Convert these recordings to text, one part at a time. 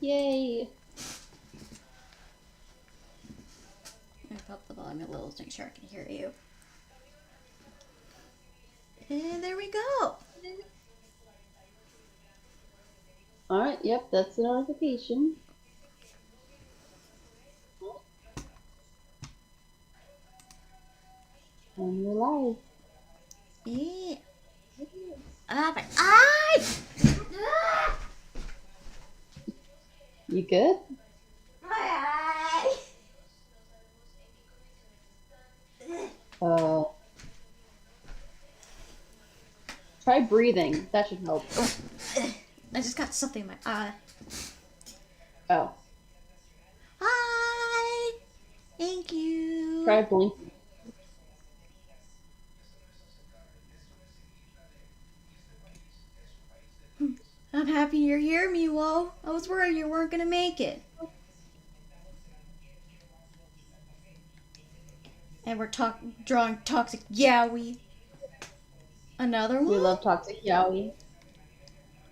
Yay. I'm gonna pop the volume a little to make sure I can hear you. And there we go. Alright, yep, that's the notification. And you're live. Yeah. My eye! You good? My eye! Uh, try breathing. That should help. I just got something in my eye. Oh. Hi! Thank you. Try blinking. I'm happy you're here, Miwo. I was worried you weren't gonna make it. And we're drawing toxic yaoi. Another one? We love toxic yaoi.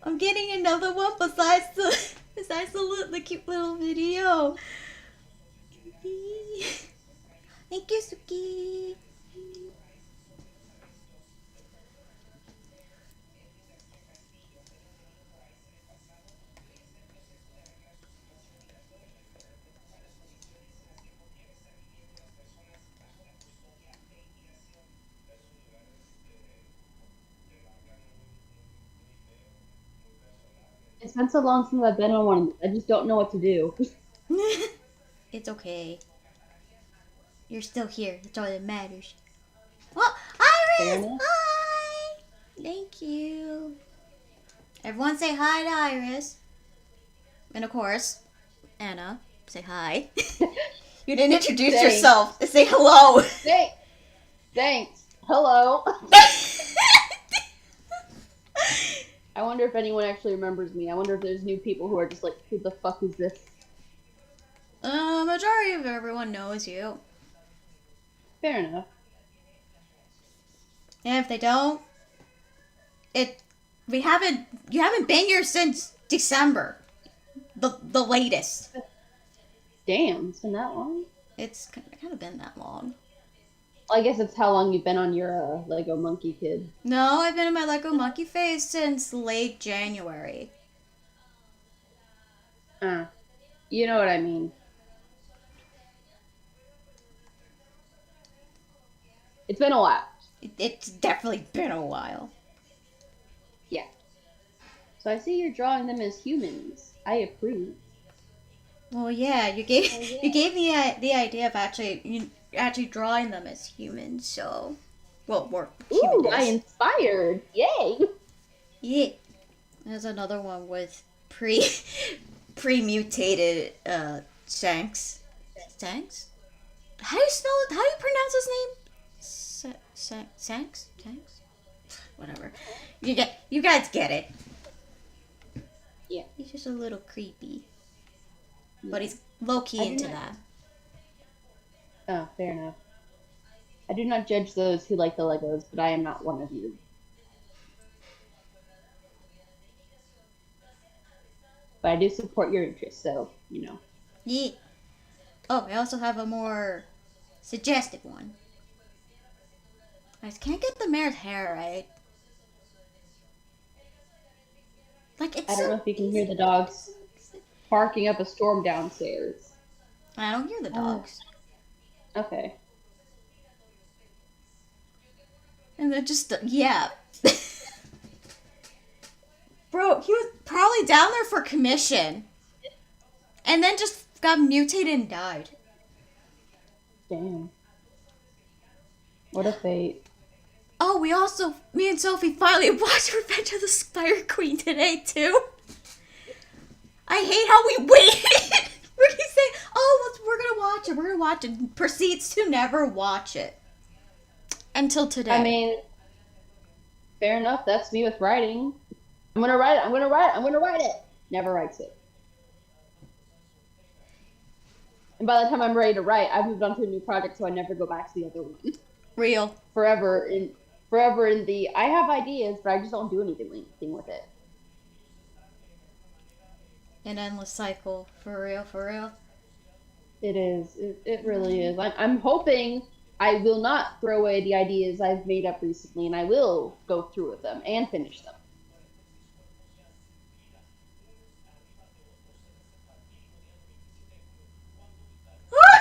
I'm getting another one besides the cute little video. Thank you, Suki. It's been so long since I've been on one. I just don't know what to do. It's okay. You're still here. That's all that matters. Oh, Iris! Hi! Thank you. Everyone say hi to Iris. And of course, Anna, say hi. You didn't introduce yourself. Say hello. Thanks. Hello. I wonder if anyone actually remembers me. I wonder if there's new people who are just like, who the fuck is this? Majority of everyone knows you. Fair enough. And if they don't, you haven't been here since December. The latest. Damn, it's been that long? It's kind of been that long. Well, I guess it's how long you've been on your Lego Monkey Kid. No, I've been in my Lego Monkey phase since late January. You know what I mean. It's been a while. It's definitely been a while. Yeah. So I see you're drawing them as humans. I approve. Well, yeah, you gave me the idea of actually drawing them as humans. So, well, more human. Ooh, I inspired! Yay! Yeah. There's another one with pre-mutated Shanks. Shanks? How do you spell it? How do you pronounce his name? Shanks? Shanks? Whatever. You guys get it. Yeah. He's just a little creepy. But he's low-key into that. Oh, fair enough. I do not judge those who like the Legos, but I am not one of you. But I do support your interests, so, you know. Yeah. Oh, I also have a more suggestive one. I can't get the mare's hair right. Like, it's I don't know if you can hear the dogs barking up a storm downstairs. I don't hear the dogs. Okay. And they're just, yeah. Bro, he was probably down there for commission. And then just got mutated and died. Damn. What a fate. Oh, me and Sophie finally watched Revenge of the Spider Queen today, too. I hate how we waited. We're gonna say, oh, we're gonna watch it, and proceeds to never watch it. Until today. I mean, fair enough. That's me with writing. I'm gonna write it. Never writes it. And by the time I'm ready to write, I've moved on to a new project, so I never go back to the other one. Real. Forever in the, I have ideas, but I just don't do anything with it. An endless cycle. For real, for real. It is. It really is. I'm hoping I will not throw away the ideas I've made up recently, and I will go through with them and finish them.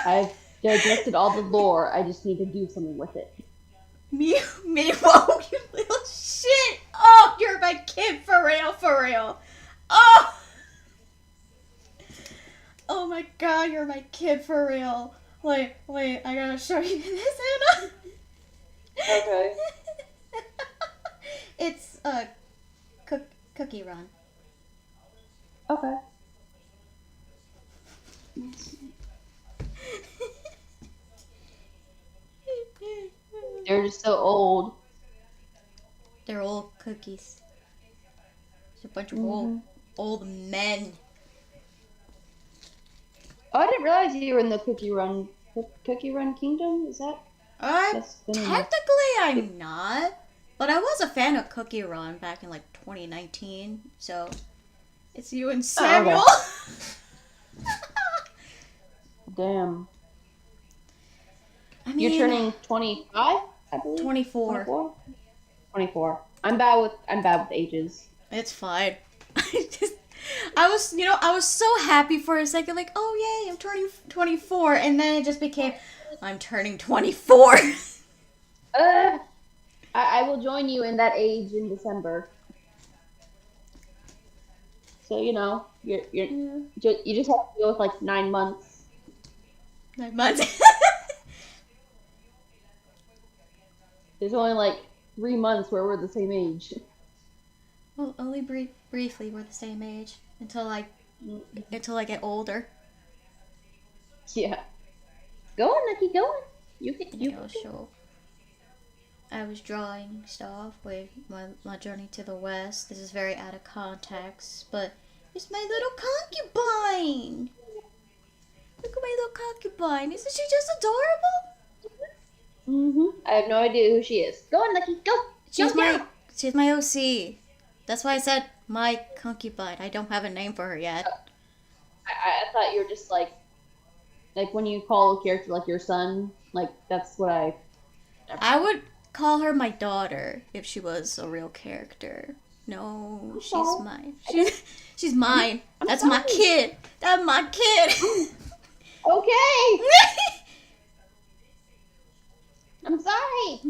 I've digested all the lore. I just need to do something with it. Me, whoa, you little shit! Oh, you're my kid, for real, for real. Oh! Oh my god, you're my kid, for real. Wait, I gotta show you this, Anna. Okay. It's Cookie Run. Okay. They're just so old. They're old cookies. It's a bunch of old men. Oh, I didn't realize you were in the Cookie Run Kingdom. Is that? Technically, I'm not. But I was a fan of Cookie Run back in like 2019. So it's you and Samuel. Oh, okay. Damn. I mean, you're turning 25, I believe. 24. 24. I'm bad with ages. It's fine. I was so happy for a second, like, oh yay, I'm turning 24, and then it just became, I'm turning 24. I will join you in that age in December. So you just have to go with like 9 months. 9 months. There's only like 3 months where we're the same age. Well, only briefly we're the same age until I get older. Yeah. Go on, Nikki, go on. You can. Sure. I was drawing stuff with my journey to the west. This is very out of context, but it's my little concubine. Look at my little concubine. Isn't she just adorable? I have no idea who she is. Go on, Nikki, go. She's my OC. That's why I said my concubine. I don't have a name for her yet. I thought you were just like when you call a character like your son, like that's what I would call her my daughter if she was a real character. No, she's mine. She's mine. That's my kid. That's my kid. Okay. I'm sorry.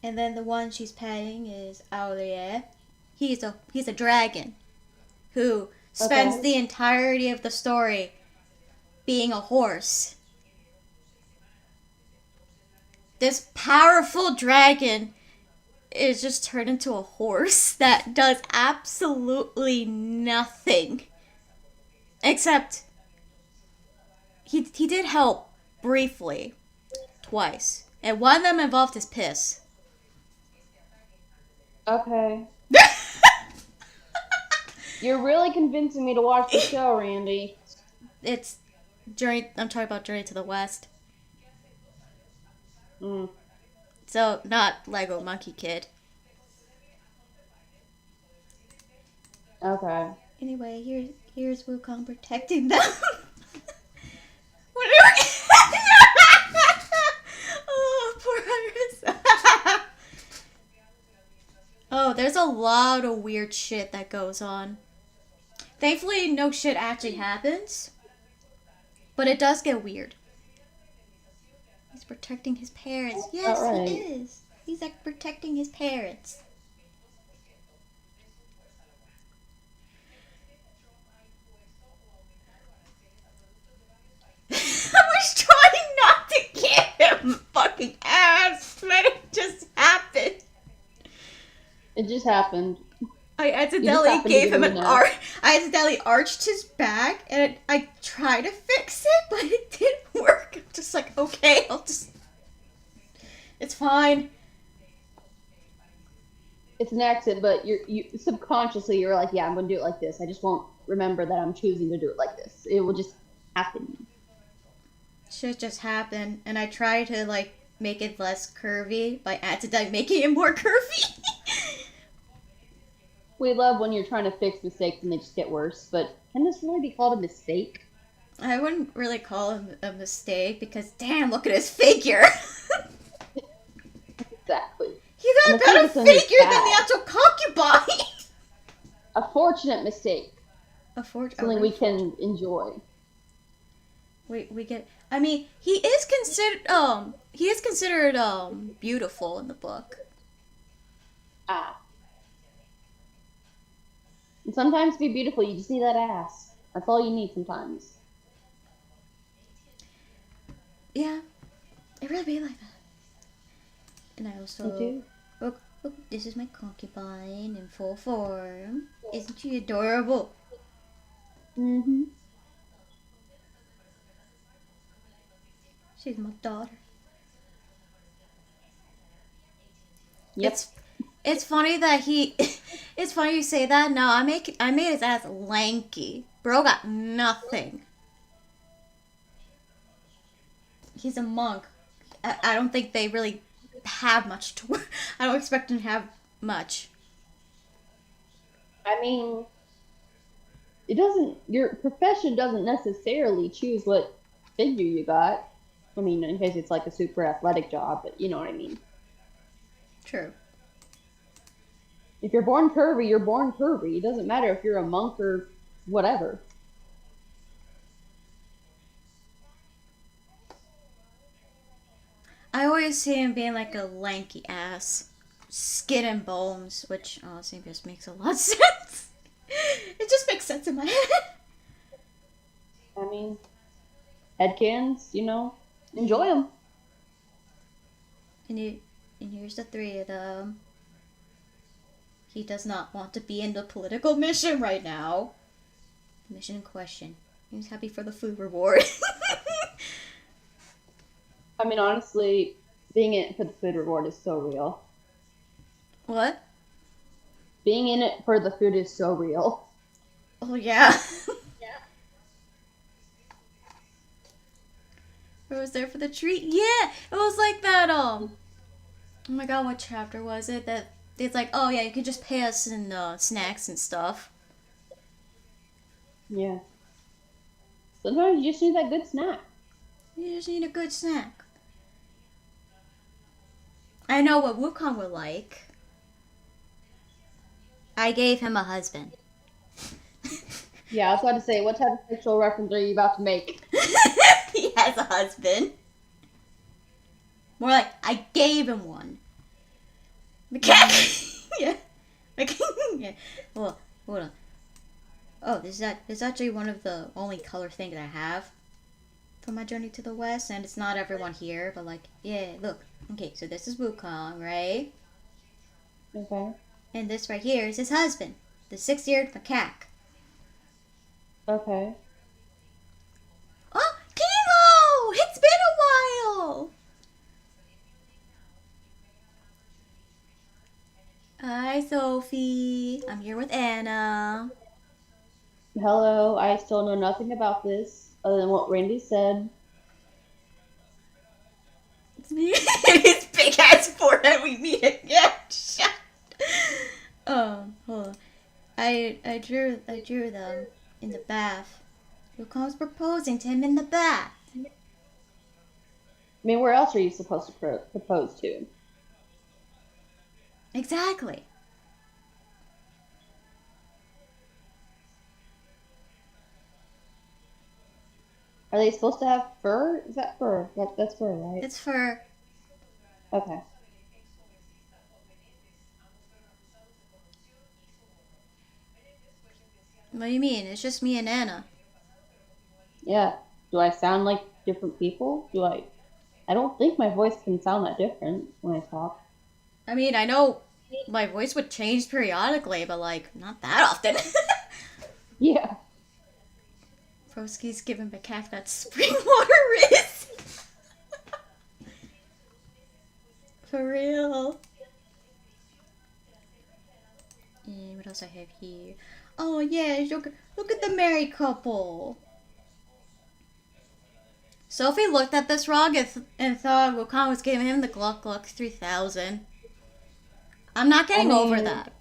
And then the one she's petting is Aulier. He's a dragon who spends the entirety of the story being a horse. This powerful dragon is just turned into a horse that does absolutely nothing. Except he did help briefly twice. And one of them involved his piss. Okay. You're really convincing me to watch the show, Randy. It's I'm talking about Journey to the West. So, not Lego Monkey Kid. Okay. Anyway, here's Wukong protecting them. Oh, poor Iris. Oh, there's a lot of weird shit that goes on. Thankfully, no shit actually happens. But it does get weird. He's protecting his parents. Yes, he is. He's like protecting his parents. I was trying not to give him fucking ass, but it just happened. It just happened. I accidentally gave him I accidentally arched his back, and I tried to fix it, but it didn't work. I'm just like, okay, it's fine. It's an accident, but you subconsciously you're like, yeah, I'm gonna do it like this. I just won't remember that I'm choosing to do it like this. It will just happen. Shit just happened, and I tried to like make it less curvy by accidentally making it more curvy. We love when you're trying to fix mistakes and they just get worse, but can this really be called a mistake? I wouldn't really call him a mistake because, damn, look at his figure. Exactly. He's A got a better mistake is something figure than the bad. actual concubine. A fortunate mistake. Something we Really can enjoy. we get. I mean, he is considered beautiful in the book. Ah. And sometimes to be beautiful, you just need that ass. That's all you need sometimes. Yeah, it really be like that. And I Me also too. look, this is my concubine in full form. Isn't she adorable? Mm-hmm. She's my daughter. Yep. It's funny that he. It's funny you say that. No, I made his ass lanky. Bro got nothing. He's a monk. I don't think they really have much to work. I don't expect him to have much. I mean, your profession doesn't necessarily choose what figure you got. I mean, in case it's like a super athletic job, but you know what I mean. True. If you're born curvy, you're born curvy. It doesn't matter if you're a monk or whatever. I always see him being like a lanky ass. Skin and bones, which honestly just makes a lot of sense. It just makes sense in my head. I mean, headcans, enjoy them. And here's the three of them. He does not want to be in the political mission right now. The mission in question. He's happy for the food reward. I mean, honestly, being in it for the food reward is so real. What? Being in it for the food is so real. Oh, yeah. I was there for the treat. Yeah, it was like that. Oh my god, what chapter was it? That it's like, oh yeah, you can just pay us in snacks and stuff. Yeah. Sometimes you just need that good snack. You just need a good snack. I know what Wukong would like. I gave him a husband. Yeah, I was about to say, what type of sexual reference are you about to make? He has a husband. More like, I gave him one. Yeah. Yeah. Well, hold on. Oh, this is actually one of the only color things I have for my journey to the west, and it's not everyone here, but like, yeah, look. Okay, so this is Wukong, right? Okay. And this right here is his husband, the 6-eared macaque. Okay. Oh, Kilo! It's been a while! Hi, Sophie. I'm here with Anna. Hello, I still know nothing about this other than what Randy said. It's me. His big ass forehead. We meet it. Yeah. Shut. Hold on. I drew them in the bath. Wukong's proposing to him in the bath. I mean, where else are you supposed to propose to? Exactly. Are they supposed to have fur? Is that fur? That's fur, right? It's for. Okay. What do you mean? It's just me and Anna. Yeah. Do I sound like different people? I don't think my voice can sound that different when I talk. I mean, I know my voice would change periodically, but like, not that often. Yeah. Broski's giving Macaque that spring water wrist. For real. And what else I have here? Oh yeah, look at the married couple. Sophie looked at this rug and thought Wukong was giving him the Gluck Gluck 3000. I'm not getting over that.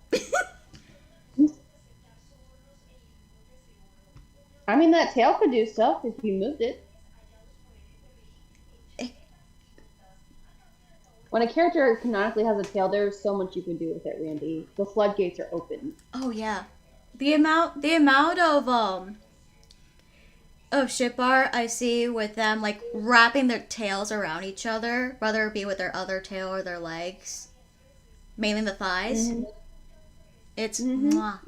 mean, that tail could do stuff if you moved it. When a character canonically has a tail, there's so much you can do with it, Randy. The floodgates are open. Oh yeah, the amount of ship art I see with them like wrapping their tails around each other, whether it be with their other tail or their legs, mainly the thighs. Mm-hmm. It's mwah.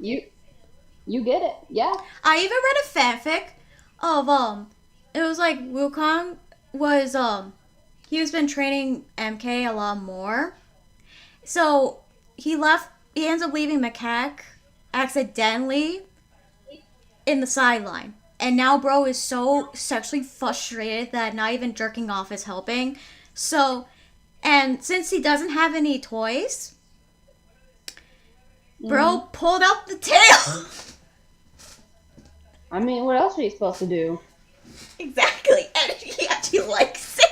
You get it, yeah. I even read a fanfic of it was like Wukong was he was been training MK a lot more, so he ends up leaving Macaque accidentally in the sideline. And now bro is so sexually frustrated that not even jerking off is helping. So, and since he doesn't have any toys, bro pulled out the tail. I mean, what else are you supposed to do? Exactly. And he actually likes it.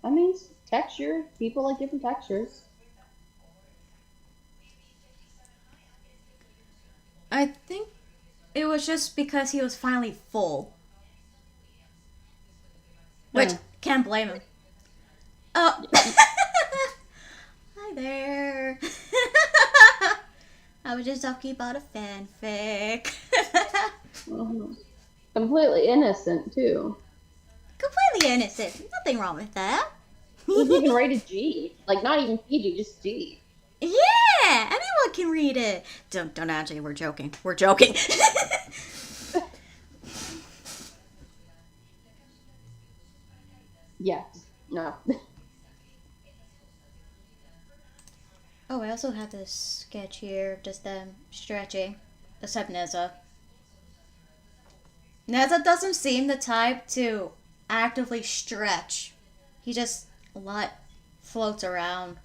I mean, texture. People like different textures. I think it was just because he was finally full. Which, can't blame him. Oh. Hi there. I was just talking about a fanfic. Completely innocent, too. Completely innocent. Nothing wrong with that. He's even rated G. Like, not even PG, just G. Yeah, anyone can read it. Don't actually, we're joking. We're joking. Yeah, no. Oh, I also have this sketch here of just them stretching. Except Neza. Neza doesn't seem the type to actively stretch. He just a lot floats around.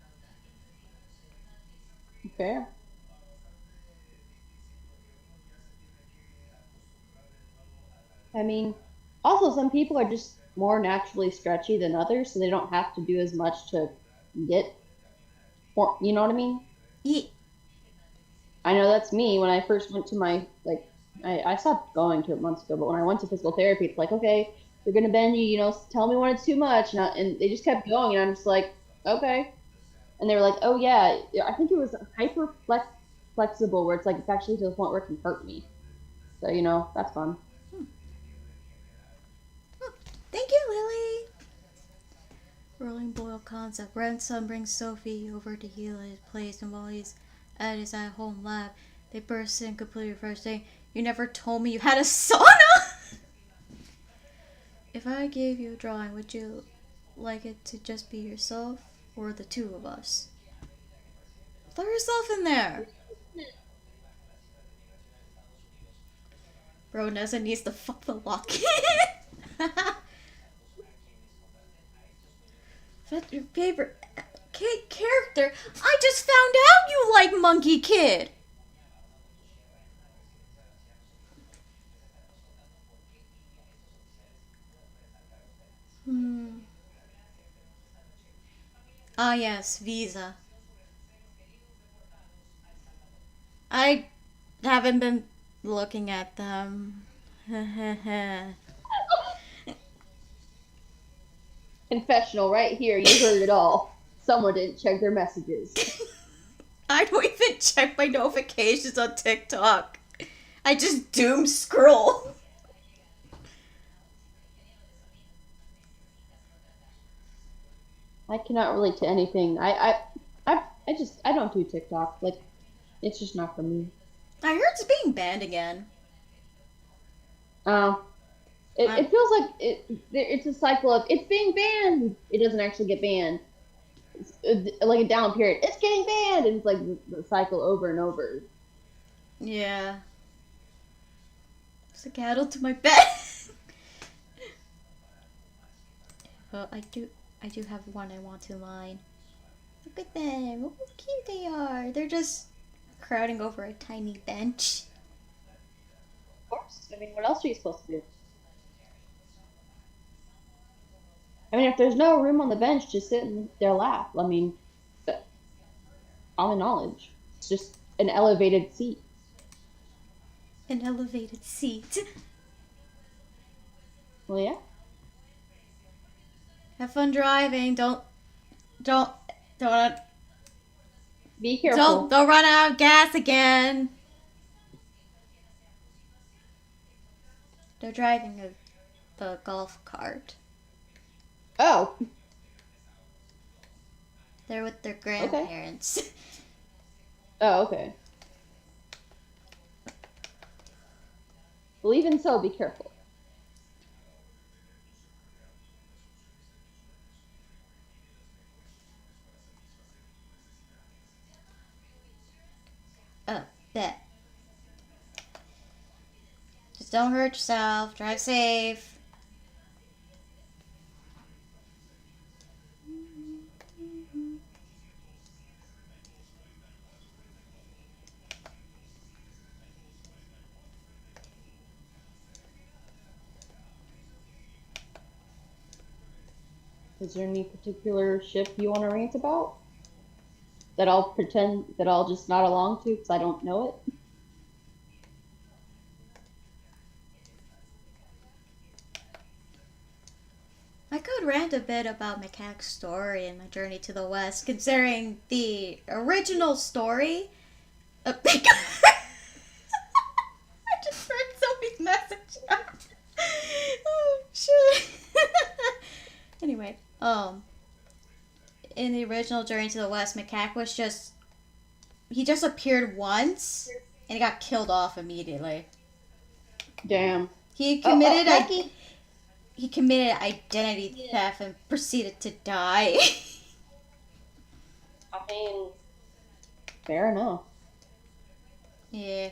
Fair. I mean, also some people are just more naturally stretchy than others, so they don't have to do as much to get, you know what I mean? Yeah. I know that's me. When I first went to my, like, I stopped going to it months ago, but when I went to physical therapy, it's like, okay, they're going to bend you, tell me when it's too much. And they just kept going, and I'm just like, okay. And they were like, oh, yeah, I think it was hyper flexible, where it's like, it's actually to the point where it can hurt me. So, that's fun. Thank you, Lily. Rolling boil concept. Grandson brings Sophie over to heal his place, and while he's at his at-home lab, they burst in completely fresh, saying, "You never told me you had a sauna." If I gave you a drawing, would you like it to just be yourself or the two of us? Throw yourself in there. Bro, Nessa needs to fuck the lock. Your favorite character? I just found out you like Monkey Kid. Ah yes, Visa. I haven't been looking at them. Confessional right here. You heard it all. Someone didn't check their messages. I don't even check my notifications on TikTok. I just doom scroll. I cannot relate to anything. I don't do TikTok. Like, it's just not for me. I heard it's being banned again. It feels like it's a cycle of it's being banned. It doesn't actually get banned. It's like a down period. It's getting banned, and it's like the cycle over and over. Yeah. There's a cattle to my bed. Well, I do have one I want to mine. Look at them. Look how cute they are. They're just crowding over a tiny bench. Of course. I mean, what else are you supposed to do? I mean, if there's no room on the bench, just sit in their lap. I mean, common knowledge. It's just an elevated seat. an elevated seat. Well, yeah. Have fun driving. Don't Be careful. don't run out of gas again. They're driving the golf cart. Oh. They're with their grandparents. Okay. Oh, okay. Well, even so, be careful. Oh, bet. Just don't hurt yourself. Drive safe. Is there any particular ship you want to rant about? That I'll just nod along to because I don't know it? I could rant a bit about Macac's story and my journey to the West, considering the original story. I just read Sophie's message. Oh shit. Anyway, in the original Journey to the West, Macaque was he just appeared once and he got killed off immediately. Damn. He committed identity theft and proceeded to die. I mean, fair enough. Yeah.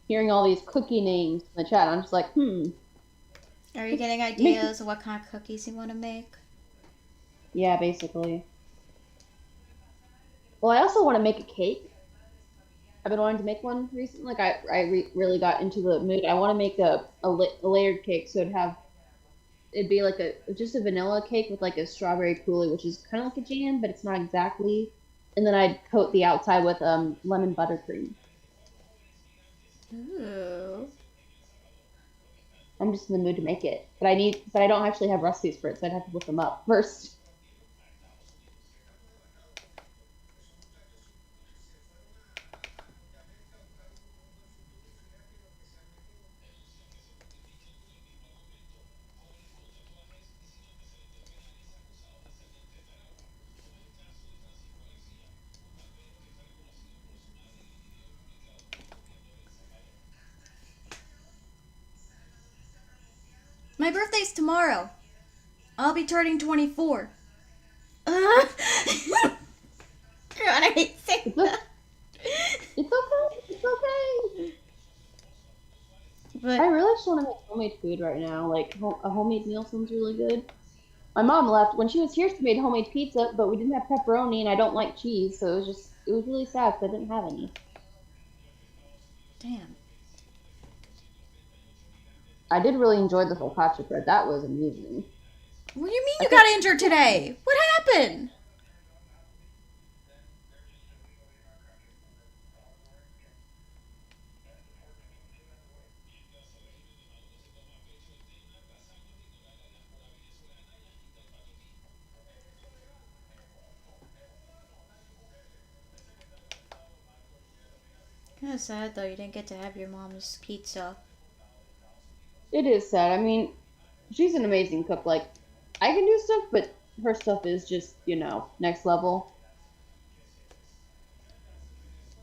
Hearing all these cookie names in the chat, I'm just like, Are you getting ideas of what kind of cookies you want to make? Yeah, basically. Well, I also want to make a cake. I've been wanting to make one recently. Like, I really got into the mood. I want to make a layered cake, so it'd be like just a vanilla cake with like a strawberry coulis, which is kind of like a jam, but it's not exactly. And then I'd coat the outside with lemon buttercream. Ooh. I'm just in the mood to make it, but I don't actually have recipes for it, so I'd have to look them up first. My birthday's tomorrow. I'll be turning 24. God, I hate saying that. It's okay. It's okay. But I really just want to make homemade food right now. Like, a homemade meal sounds really good. My mom left. When she was here, she made homemade pizza, but we didn't have pepperoni, and I don't like cheese, so it was really sad because I didn't have any. damn. I did really enjoy the focaccia bread. That was amazing. What do you mean you got injured today? What happened? Kind of sad though. You didn't get to have your mom's pizza. It is sad. I mean, she's an amazing cook. Like, I can do stuff, but her stuff is just, next level.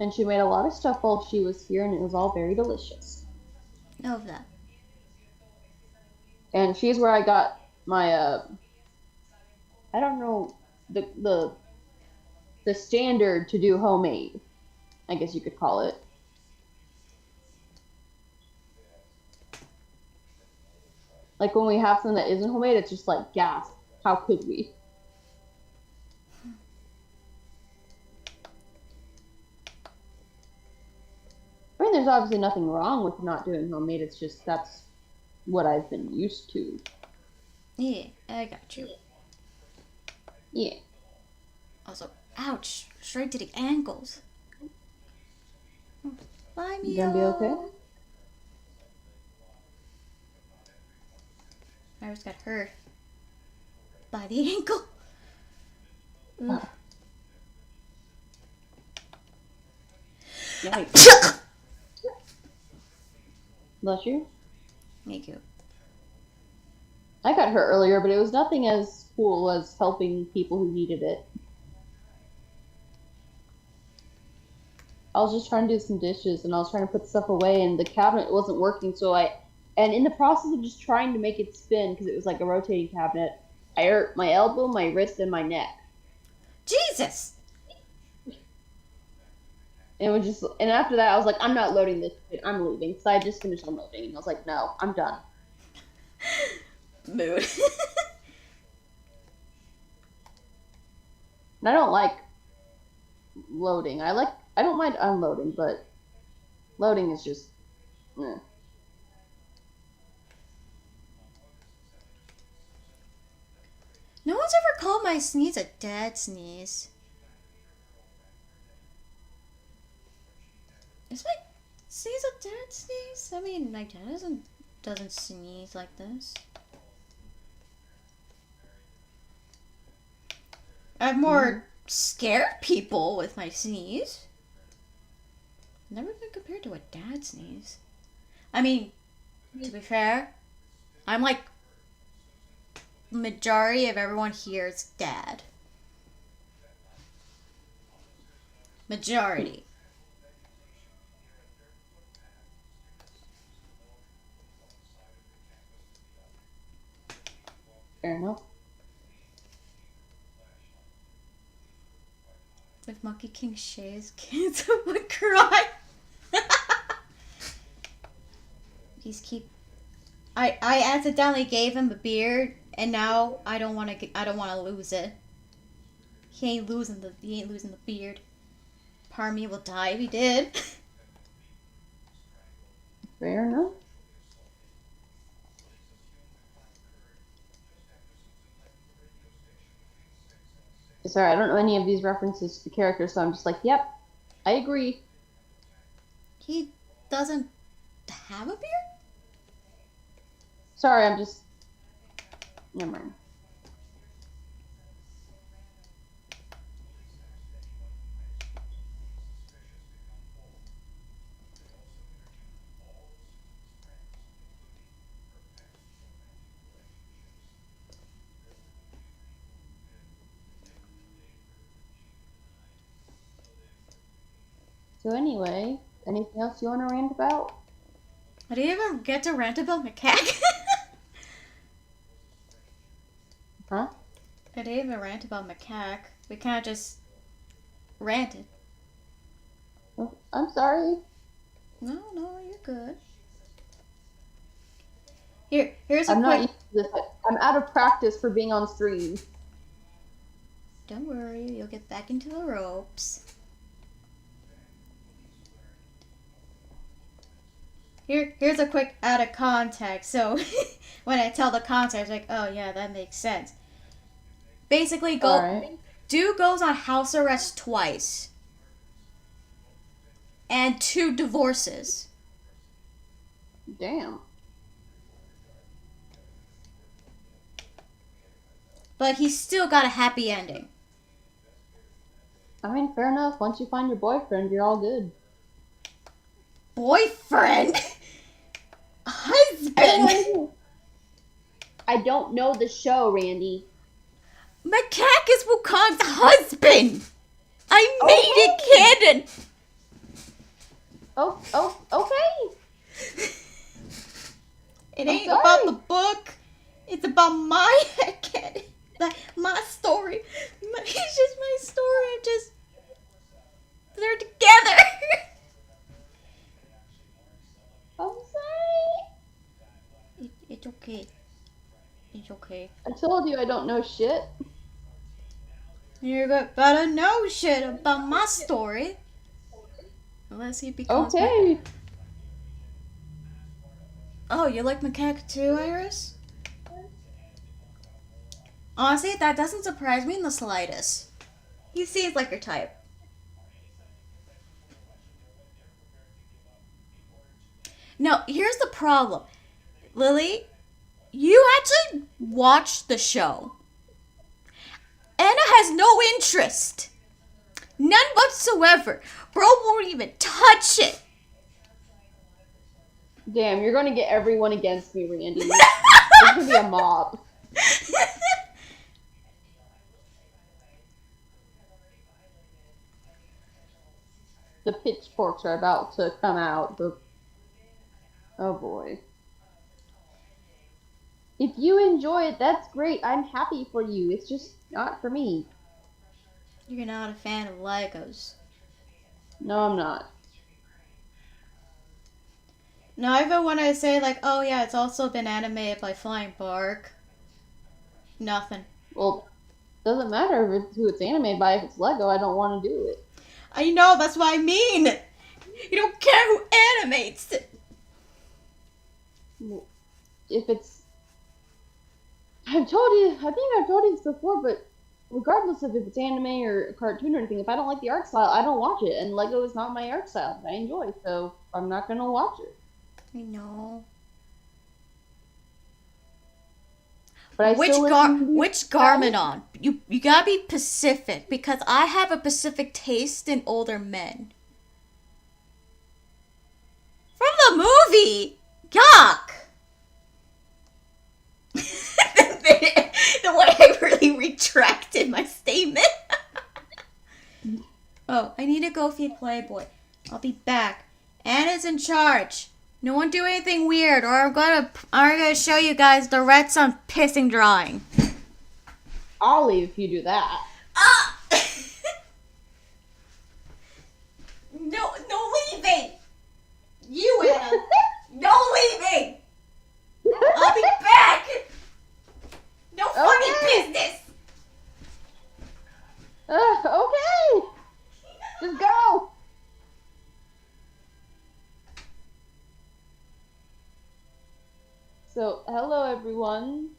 And she made a lot of stuff while she was here, and it was all very delicious. Know that. And she's where I got my, I don't know, the standard to do homemade, I guess you could call it. Like, when we have something that isn't homemade, it's just like, gasp, how could we? I mean, there's obviously nothing wrong with not doing homemade. It's just that's what I've been used to. Yeah, I got you. Yeah. Also, ouch, straight to the ankles. Bye, You gonna be okay? Mio. I just got hurt by the ankle. Oof. Yikes. Bless you. Thank you. I got hurt earlier, but it was nothing as cool as helping people who needed it. I was just trying to do some dishes and I was trying to put stuff away and the cabinet wasn't working, and in the process of just trying to make it spin, because it was like a rotating cabinet, I hurt my elbow, my wrist, and my neck. Jesus! And after that, I was like, I'm not loading this shit, I'm leaving. So I just finished unloading and I was like, no, I'm done. Mood. And I don't like loading. I don't mind unloading, but loading is just, eh. No one's ever called my sneeze a dad sneeze. Is my sneeze a dad sneeze? I mean, my dad doesn't sneeze like this. I've more scared people with my sneeze. Never been compared to a dad sneeze. I mean, to be fair, I'm like majority of everyone here is dad. Majority. Fair enough. If Monkey King shaves kids, I would cry. I accidentally gave him a beard, and now I don't want to lose it. He ain't losing the beard. Part of me will die if he did. Fair enough. Sorry, I don't know any of these references to the character, so I'm just like, yep, I agree. He doesn't have a beard? Sorry, I'm just... Never mind. So anyway, anything else you want to rant about? I didn't even get to rant about macaque. Huh? I didn't even rant about macaque. We kind of just ranted. Oh, I'm sorry. No, you're good. Here's a I'm not quick... used to this. I'm out of practice for being on stream. Don't worry, you'll get back into the ropes. Here's a quick out of context. So when I tell the context, like, oh yeah, that makes sense. Basically, dude goes on house arrest twice. And 2 divorces. Damn. But he's still got a happy ending. I mean, fair enough. Once you find your boyfriend, you're all good. Boyfriend? Husband? I don't know the show, Randy. Macaque is Wukong's husband! I made it canon! Oh, okay. It ain't about the book. It's about my headcanon. My story. It's just my story. They're together. I'm sorry. It's okay. It's okay. I told you I don't know shit. You're better know shit about my story. Unless he becomes okay. Oh, you like Mechanic too, Iris? Honestly, that doesn't surprise me in the slightest. He seems like your type. Now, here's the problem. Lily, you actually watched the show. Anna has no interest. None whatsoever. Bro won't even touch it. Damn, you're gonna get everyone against me, Randy. There's gonna be a mob. The pitchforks are about to come out. Oh boy. If you enjoy it, that's great. I'm happy for you. It's just not for me. You're not a fan of Legos. No, I'm not. Now, even when I say, like, oh yeah, it's also been animated by Flying Bark, nothing. Well, doesn't matter if it's who it's animated by. If it's Lego, I don't want to do it. I know, that's what I mean. You don't care who animates it. If it's... I've told you, I think I've told you this before, but regardless of if it's anime or a cartoon or anything, if I don't like the art style, I don't watch it. And Lego is not my art style that I enjoy, so I'm not going to watch it. I know. But I which garment on? You gotta be Pacific, because I have a Pacific taste in older men. From the movie! Yuck! the way I really retracted my statement. Oh, I need to go feed Playboy. I'll be back. Anna's in charge. No one do anything weird, or I'm gonna show you guys the red sun pissing drawing. I'll leave if you do that. Ah! No leaving! You, Anna! No leaving! I'll be back! No funny business! Okay! Just go! So, hello everyone.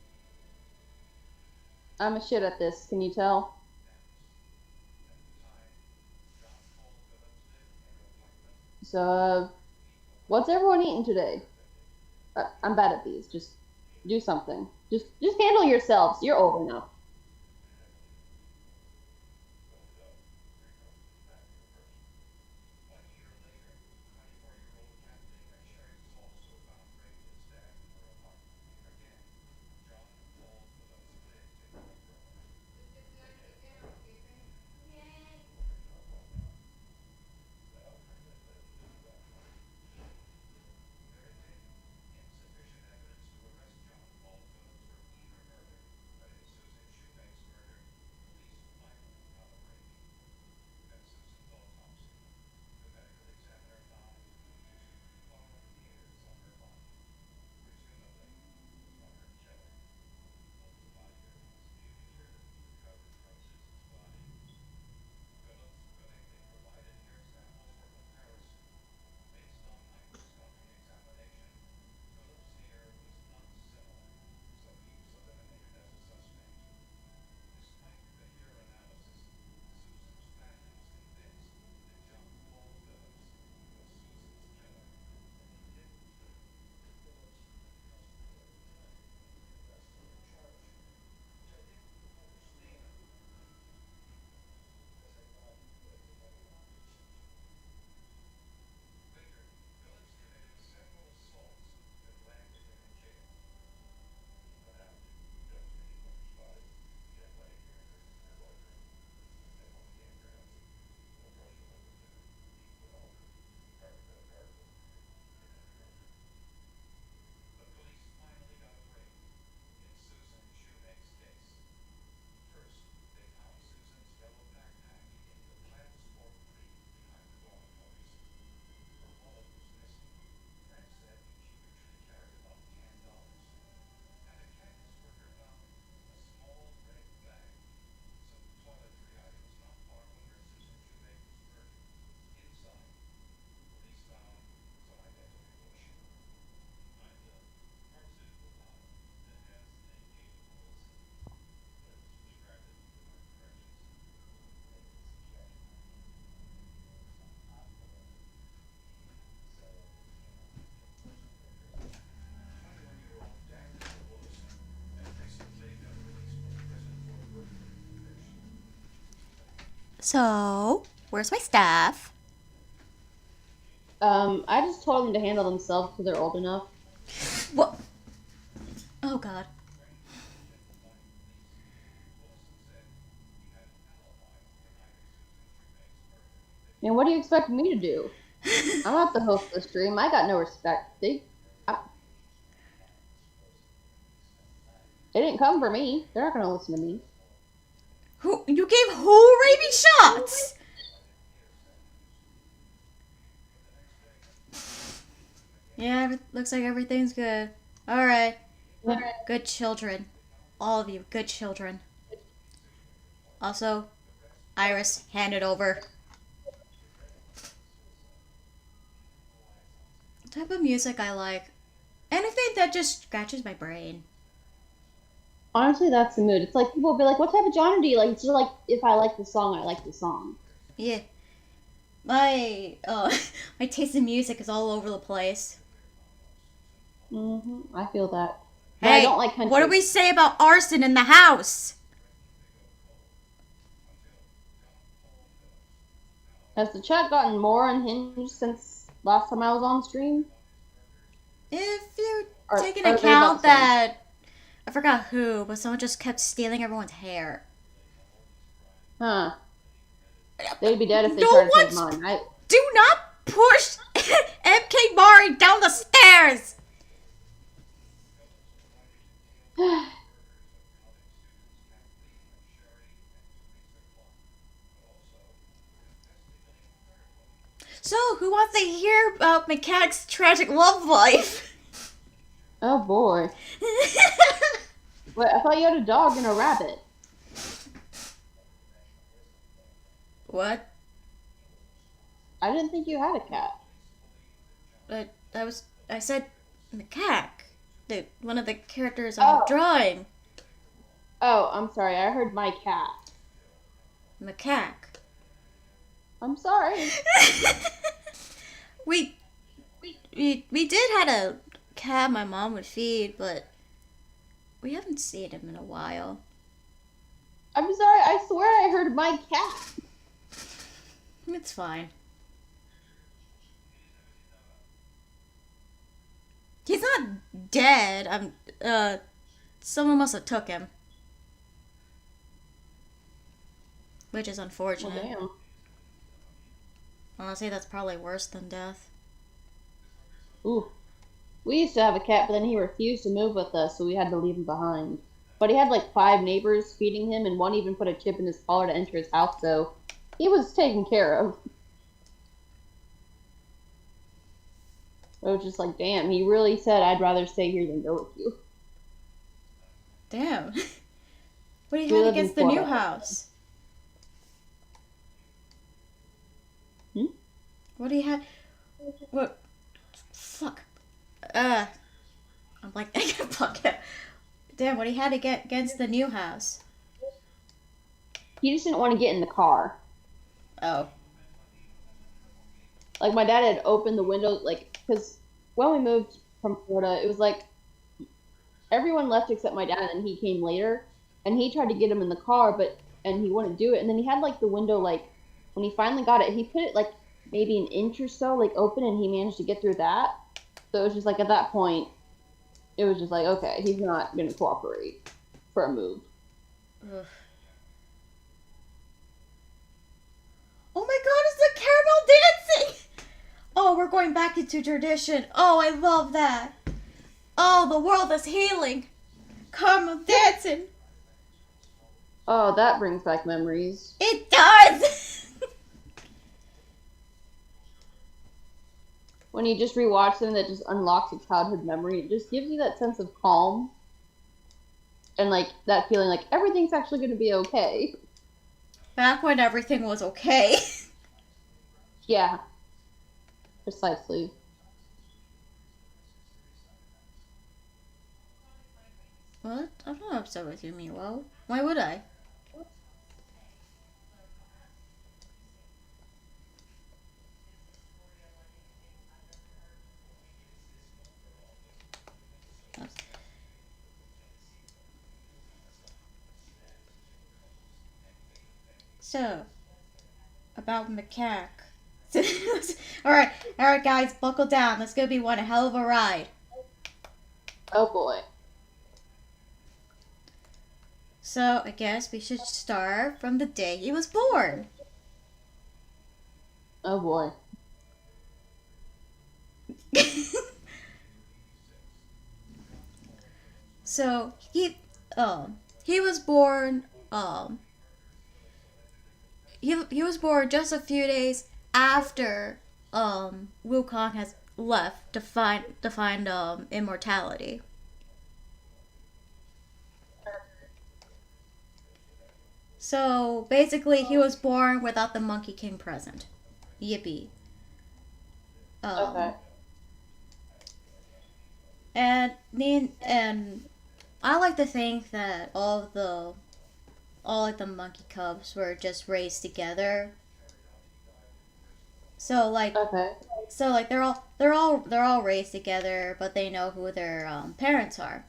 I'm a shit at this, can you tell? So, what's everyone eating today? I'm bad at these. Just do something. Just handle yourselves. You're old enough. So, where's my staff? I just told them to handle themselves because they're old enough. What? Oh God. And what do you expect me to do? I'm not the host of the stream. I got no respect. They didn't come for me. They're not gonna listen to me. Who? You gave who rabies shots? Yeah, looks like everything's good. All right. Good children. All of you, good children. Also, Iris, hand it over. What type of music I like? Anything that just scratches my brain. Honestly, that's the mood. It's like people will be like, "What type of genre do you like?" It's just like if I like the song, I like the song. Yeah. My my taste in music is all over the place. I feel that. But I Hey, don't like country. what do we say about arson in the house? Has the chat gotten more unhinged since last time I was on stream? If you take Are into they about account the same? that I forgot who, but someone just kept stealing everyone's hair. Huh. They'd be dead if they No tried to take one's- mine. Do not push MK Mari down the stairs! So, who wants to hear about Mechanic's tragic love life? Oh boy. Wait, I thought you had a dog and a rabbit. What? I didn't think you had a cat. I said Macaque. One of the characters I'm drawing. Oh, I'm sorry. I heard my cat. Macaque. I'm sorry. we did had a cat my mom would feed, but we haven't seen him in a while. I'm sorry. I swear I heard my cat. It's fine. He's not dead. Someone must have took him. Which is unfortunate. Well, damn. Honestly, that's probably worse than death. Ooh. We used to have a cat, but then he refused to move with us, so we had to leave him behind. But he had like 5 neighbors feeding him, and one even put a chip in his collar to enter his house, so he was taken care of. I was just like, damn, he really said, "I'd rather stay here than go with you." Damn. What do you We have live in against the new Florida. house? What do you have? What? Fuck. I'm like, fuck it. Damn, what do you have to get against the new house? He just didn't want to get in the car. Oh. Like, my dad had opened the window, like, because when we moved from Florida, it was like everyone left except my dad, and he came later, and he tried to get him in the car, and he wouldn't do it, and then he had, like, the window, like, when he finally got it, he put it, like, maybe an inch or so, like, open, and he managed to get through that. So it was just, like, at that point, it was just like, okay, he's not going to cooperate for a move. Ugh. Oh my god, it's the caramel dancing! Oh, we're going back into tradition. Oh, I love that. Oh, the world is healing. Caramel dancing. Oh, that brings back memories. It does! When you just rewatch them, that just unlocks a childhood memory. It just gives you that sense of calm. And, like, that feeling like everything's actually going to be okay. Back when everything was okay. Yeah. Precisely. What? I'm not upset with you, Milo. Why would I? So, about macaque. Alright, guys, buckle down. That's gonna be one hell of a ride. Oh boy. So, I guess we should start from the day he was born. Oh boy. So, he was born, he was born just a few days after, Wukong has left to find immortality. So basically, he was born without the Monkey King present. Yippee. Okay. And I like to think that all like the monkey cubs were just raised together. So like Okay. they're all raised together, but they know who their parents are.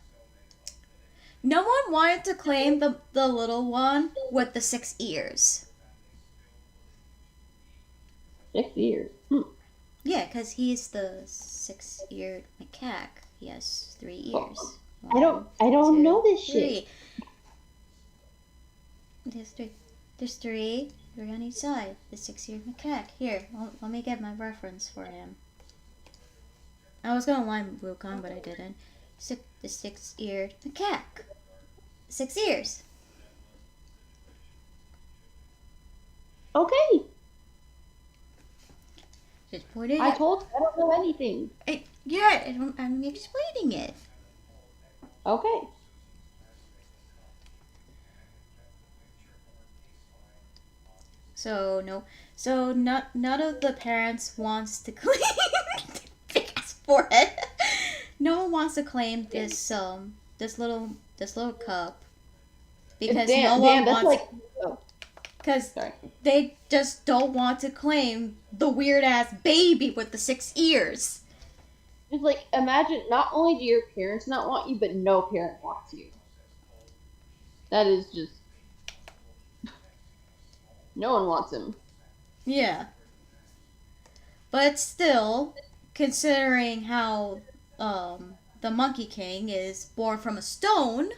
No one wanted to claim the little one with the 6 ears. 6 years. Yeah, because he's the 6-eared macaque. He has 3 ears. I don't Two, know this three. shit. There's three. There's three. Three on each side. The 6-eared macaque. Here, let me get my reference for him. I was gonna line Wukong, but I didn't. The 6-eared macaque. 6 ears. Okay. Just put it. I told you I don't know anything. Yeah, I'm explaining it. Okay. So no, none of the parents wants to claim big ass forehead. No one wants to claim this little cup because no one that's wants. oh, Because sorry. they just don't want to claim the weird ass baby with the 6 ears. Just like imagine, not only do your parents not want you, but no parent wants you. That is just no one wants him. Yeah. But still, considering how the Monkey King is born from a stone,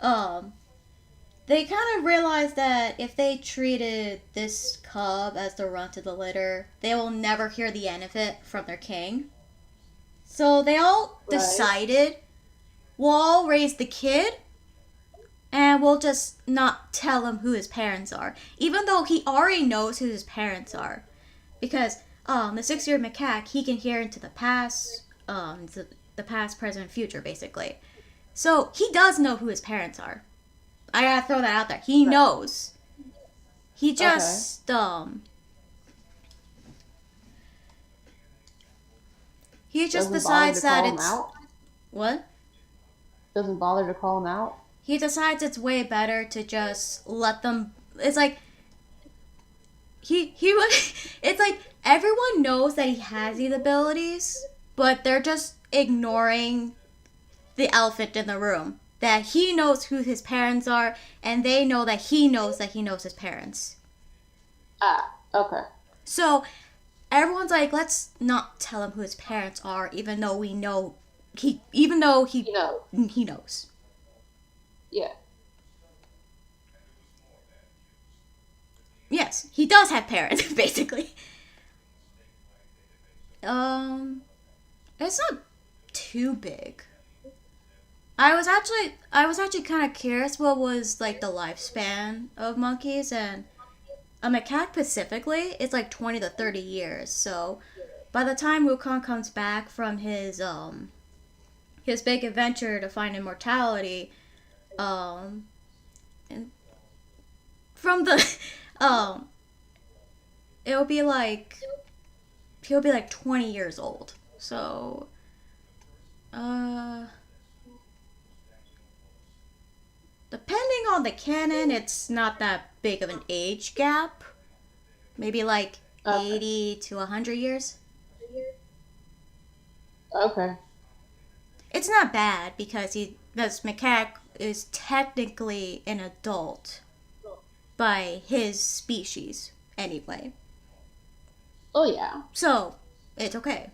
they kind of realize that if they treated this cub as the runt of the litter, they will never hear the end of it from their king. So they all decided, we'll all raise the kid, and we'll just not tell him who his parents are, even though he already knows who his parents are, because the 6-year macaque, he can hear into the past, the past, present, future, basically. So he does know who his parents are. I gotta throw that out there. He knows. He just he just decides that it's what? Doesn't bother to call him out. He decides it's way better to just let them. It's like it's like everyone knows that he has these abilities, but they're just ignoring the elephant in the room. That he knows who his parents are, and they know that he knows his parents. Ah, okay. So everyone's like, let's not tell him who his parents are, even though he knows. Yeah. Yes, he does have parents, basically. It's not too big. I was actually kind of curious what was like the lifespan of monkeys, and a macaque specifically, it's like 20 to 30 years. So by the time Wukong comes back from his big adventure to find immortality, and from the it'll be like he'll be like 20 years old. So depending on the canon, it's not that big of an age gap. Maybe like 80 to 100 years. Okay. It's not bad because this macaque is technically an adult by his species. anyway. Oh yeah. So it's okay.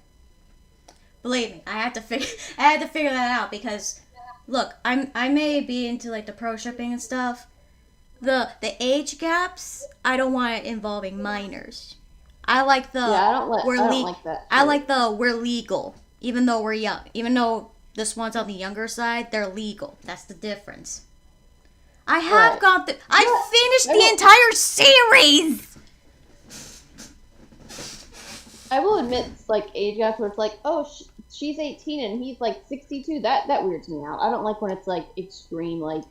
Believe me, I had to figure I had to figure that out because look, I may be into like the pro shipping and stuff. The age gaps, I don't want it involving minors. I like Yeah, the I don't like that I shit. like the we're legal even though we're young. Even though this one's on the younger side, they're legal. That's the difference. I have Right. got the I finished I the will entire series. I will admit it's like age gaps where it's like, oh, she's 18 and he's like 62. That weirds me out. I don't like when it's like extreme, like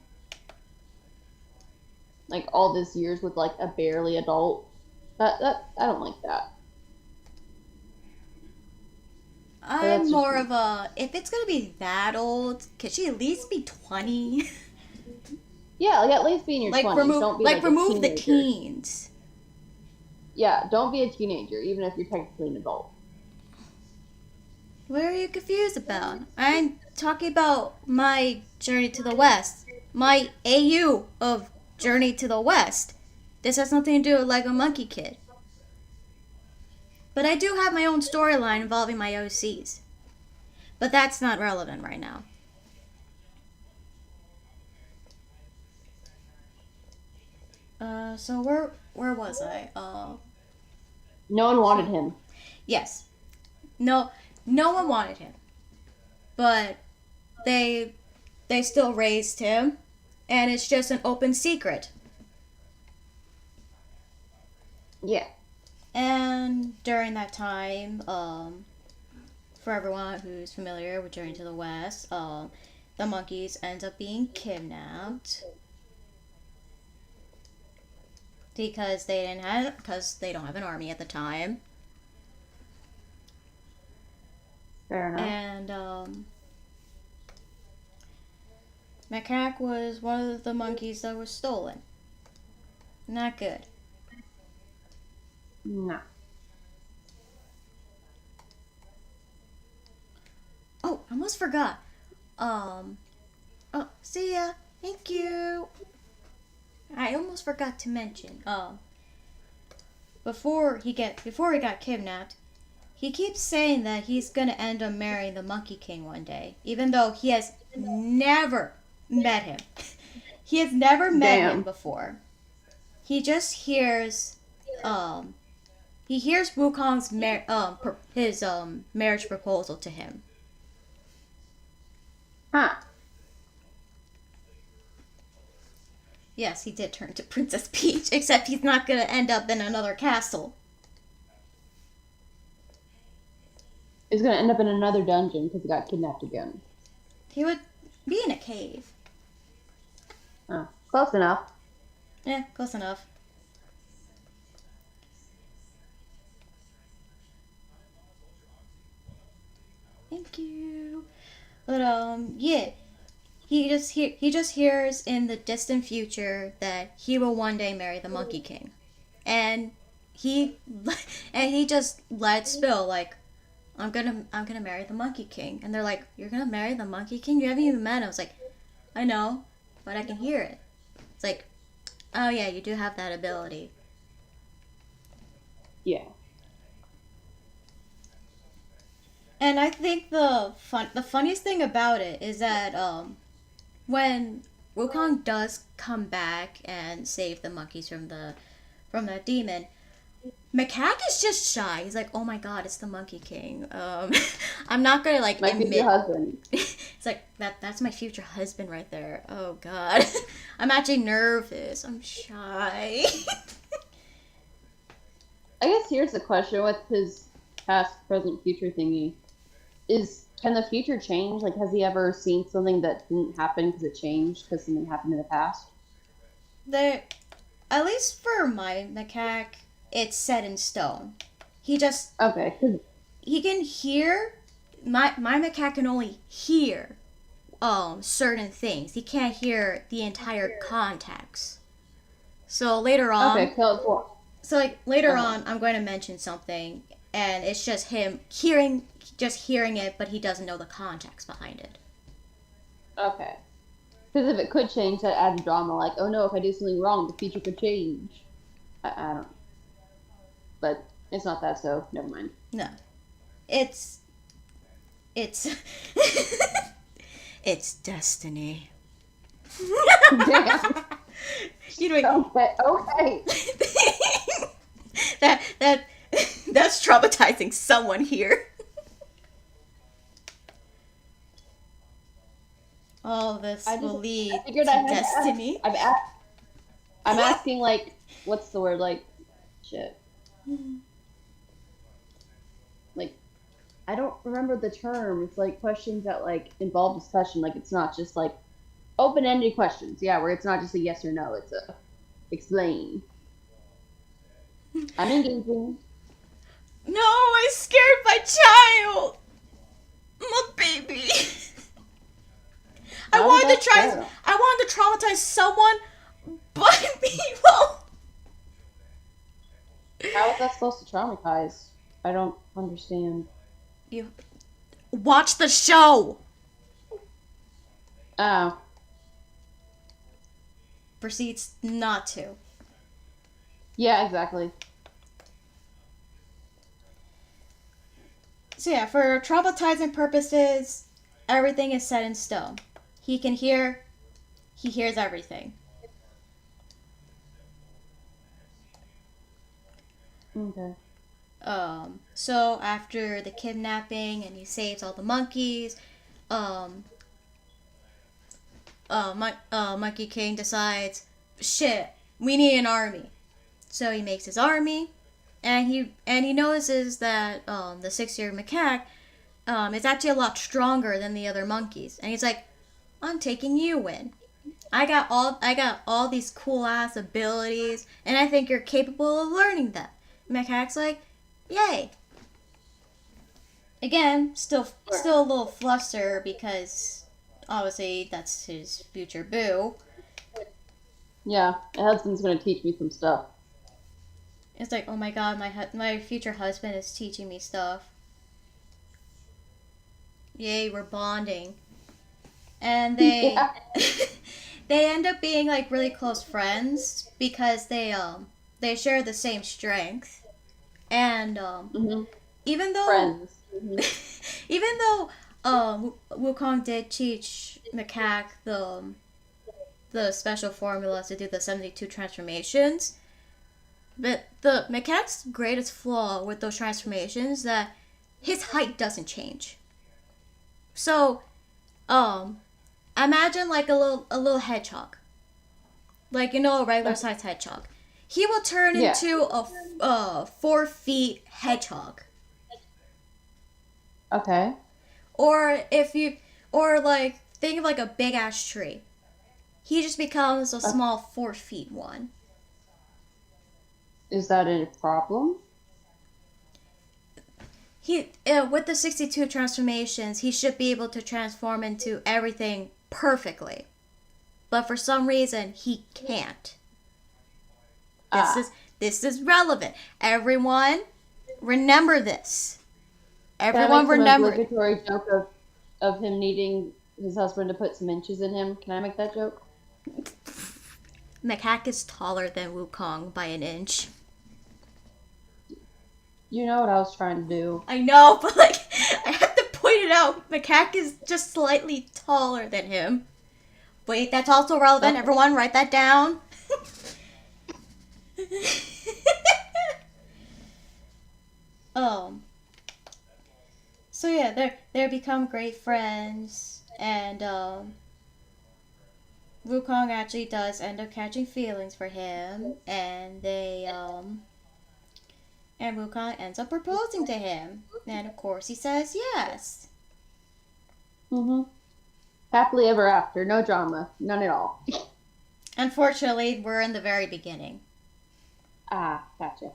all this years with like a barely adult. That I don't like that. But I'm that's just more me. of a if it's gonna be that old, could she at least be 20? Yeah, like at least be in your 20s. Don't be like a Remove the teenager. teens. Yeah, don't be a teenager, even if you're technically an adult. What are you confused about? I'm talking about my Journey to the West. My AU of Journey to the West. This has nothing to do with Lego Monkey Kid. But I do have my own storyline involving my OCs. But that's not relevant right now. So where was I? No one wanted him. Yes. No no one wanted him. But they they still raised him and it's just an open secret. Yeah. And during that time, for everyone who's familiar with Journey to the West, the monkeys end up being kidnapped because they don't have an army at the time, Fair enough. and Macaque was one of the monkeys that was stolen. Not good. No. Oh, I almost forgot. Oh, see ya. Thank you. I almost forgot to mention. Before he got kidnapped, he keeps saying that he's gonna end up marrying the Monkey King one day, even though he has never met him. He has never met him Damn. before. He just hears, he hears Wukong's marriage proposal to him. Huh. Yes, he did turn to Princess Peach, except he's not gonna end up in another castle. He's gonna end up in another dungeon because he got kidnapped again. He would be in a cave. Oh, close enough. Yeah, close enough. Thank you. But yeah. He just hears in the distant future that he will one day marry the Monkey King. And he and he just let it spill like I'm gonna marry the Monkey King. And they're like, "You're gonna marry the Monkey King? You haven't even met him." I was like, "I know, but I can hear it." It's like, "Oh yeah, you do have that ability." Yeah. And I think the funniest thing about it is that when Wukong does come back and save the monkeys from the demon, Macaque is just shy. He's like, "Oh my god, it's the Monkey King." I'm not gonna like Might be admit. your husband. It's like that's my future husband right there. Oh god, I'm actually nervous. I'm shy. I guess here's the question with his past, present, future thingy. Can the future change? Like, has he ever seen something that didn't happen because it changed because something happened in the past? There, at least for my Macaque, it's set in stone. He just Okay. he can hear my Macaque can only hear certain things. He can't hear the entire context. So later on, Okay, cool. so like later on, I'm going to mention something, and it's just him hearing it, but he doesn't know the context behind it. Okay. Because if it could change, that adds drama. Like, oh no, if I do something wrong, the future could change. I don't know. but it's not that, so never mind. No. It's it's destiny. Damn. You know, Okay. that's traumatizing someone here. All this will lead I figured to I had destiny. To ask. I'm asking, like, what's the word? Like, shit. Like, I don't remember the term. It's like questions that like involve discussion. Like, it's not just like open-ended questions. Yeah, where it's not just a yes or no. It's a explain. I'm engaging. No, I scared my child. My baby. I wanted to traumatize someone but people. How is that supposed to traumatize? I don't understand. You watch the show. Oh. Proceeds not to. Yeah, exactly. So yeah, for traumatizing purposes, everything is set in stone. He hears everything. Okay. So after the kidnapping and he saves all the monkeys, Monkey King decides, shit, we need an army. So he makes his army, and he notices that the 6-year macaque is actually a lot stronger than the other monkeys, and he's like, I'm taking you in. I got all these cool ass abilities, and I think you're capable of learning them. Macaque's like, yay. Again, still a little fluster because obviously that's his future boo. Yeah, my husband's gonna teach me some stuff. It's like, oh my god, my future husband is teaching me stuff. Yay, we're bonding. And they Yeah. they end up being like really close friends because they share the same strength. And Mm-hmm. even though Friends. Mm-hmm. even though Wukong did teach Macaque the special formulas to do the 72 transformations, but the Macaque's greatest flaw with those transformations is that his height doesn't change. So, imagine like a little hedgehog, like a regular sized hedgehog. He will turn Yeah. into a 4 feet hedgehog. Okay. Or like think of like a big ass tree. He just becomes a small 4 feet one. Is that a problem? He with the 62 transformations, he should be able to transform into everything perfectly. But for some reason, he can't. This is relevant. Everyone, remember this. Everyone Can I make some remember. obligatory joke of him needing his husband to put some inches in him? Can I make that joke? Macaque is taller than Wukong by an inch. You know what I was trying to do. I know, but like I have to point it out. Macaque is just slightly taller than him. Wait, that's also relevant. Everyone, write that down. So yeah, they become great friends, and Wukong actually does end up catching feelings for him, and and Wukong ends up proposing to him, and of course he says yes. Mm-hmm. Happily ever after. No drama. None at all. Unfortunately, we're in the very beginning. Ah, gotcha.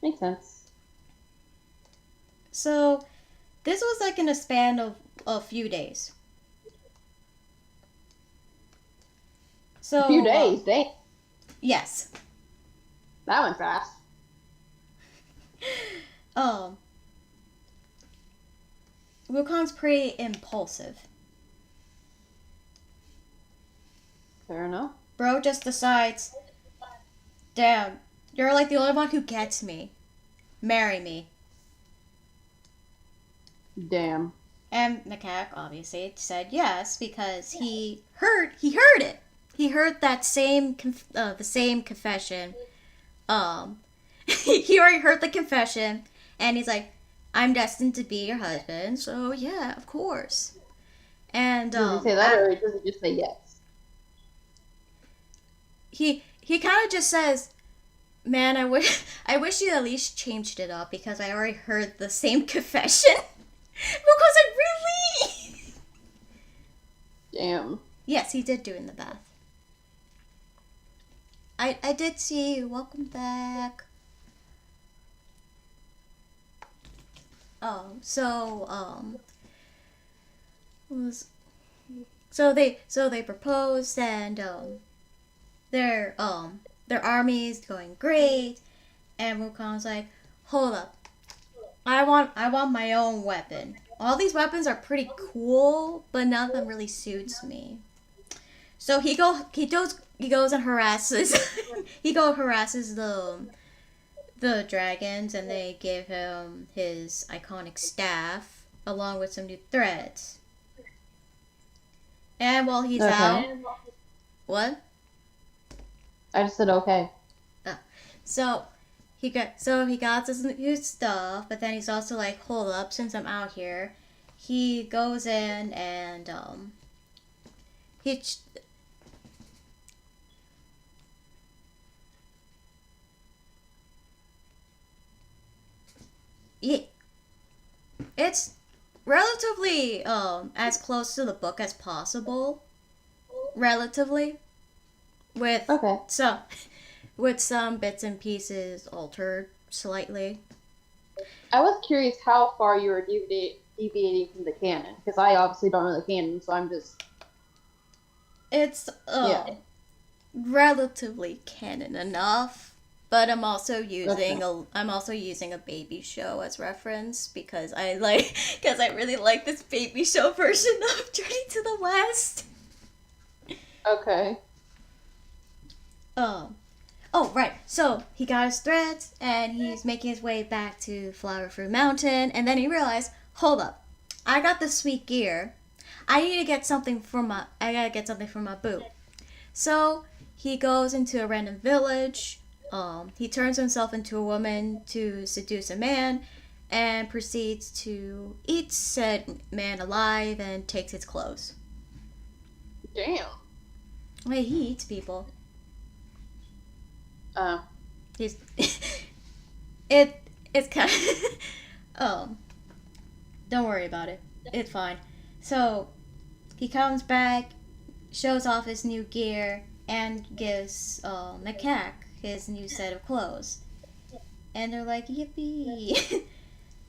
Makes sense. So, this was like in a span of a few days. So A few days, dang. Yes. That went fast. Wukong's pretty impulsive. Fair enough. Bro just decides, damn, You're like the only one who gets me. Marry me. Damn. And Macaque obviously said yes because he heard it. He heard that the same confession. He already heard the confession, and he's like, "I'm destined to be your husband." So yeah, of course. And Does he say that, or does he just say yes? He kind of just says, "Man, I wish you at least changed it up because I already heard the same confession." Because I really. Damn. Yes, he did do it in the bath. I did see you. Welcome back. Was so they proposed, and their army's going great, and Wukong's like, hold up, I want my own weapon. All these weapons are pretty cool, but none of them really suits me. So he goes and harasses harasses the dragons, and they give him his iconic staff along with some new threads. And while he's out, what? I just said okay. So he got his new stuff, but then he's also like, hold up, since I'm out here, he goes in and he. Yeah, it's relatively as close to the book as possible. Relatively, with some bits and pieces altered slightly. I was curious how far you were deviating from the canon, because I obviously don't know the canon, so I'm just. It's relatively canon enough. But I'm also using a baby show as reference because I really like this baby show version of Journey to the West. Okay. Oh, right. So he got his threads and he's making his way back to Flower Fruit Mountain, and then he realized, hold up, I got this sweet gear. I gotta get something for my boo. So he goes into a random village. He turns himself into a woman to seduce a man and proceeds to eat said man alive and takes his clothes. Damn. Wait, he eats people. He's it's kind of don't worry about it. It's fine. So he comes back, shows off his new gear, and gives Macaque his new set of clothes. And they're like, yippee.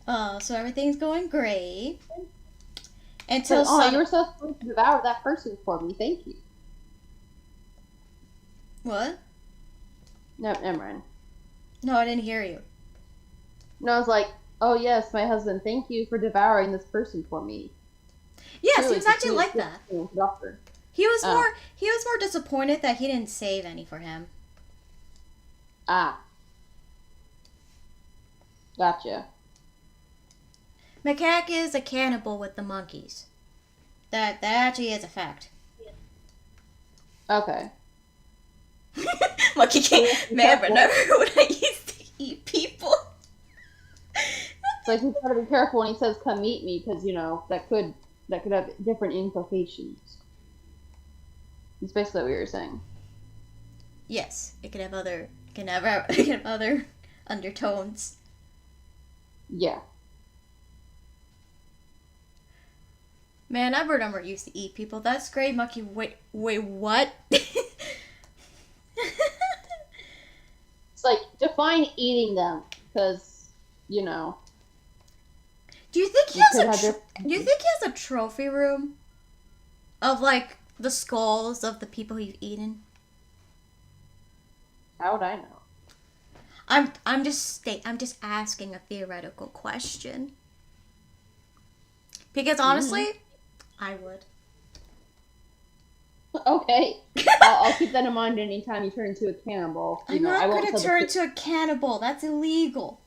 So everything's going great. Until you were so supposed to devour that person for me. Thank you. What? No, never mind. No, I didn't hear you. No, I was like, oh yes, my husband, thank you for devouring this person for me. Yes, he was actually like that. Doctor. He was more disappointed that he didn't save any for him. Gotcha. Macaque is a cannibal with the monkeys. That actually is a fact. Okay. Monkey King, man, but never would I used to eat people. It's like he's gotta be careful when he says "come eat me," because that could have different implications. It's basically what you were saying. Yes, it could have other undertones. Yeah. Man, I remember used to eat people. That's great, Monkey. Wait, what? It's like, define eating them, because, Do you think he has a trophy room of like the skulls of the people he's eaten? How would I know? I'm just asking a theoretical question. Because honestly, I would. Okay. I'll keep that in mind anytime you turn into a cannibal. I'm I not won't gonna tell the turn police. into a cannibal. That's illegal.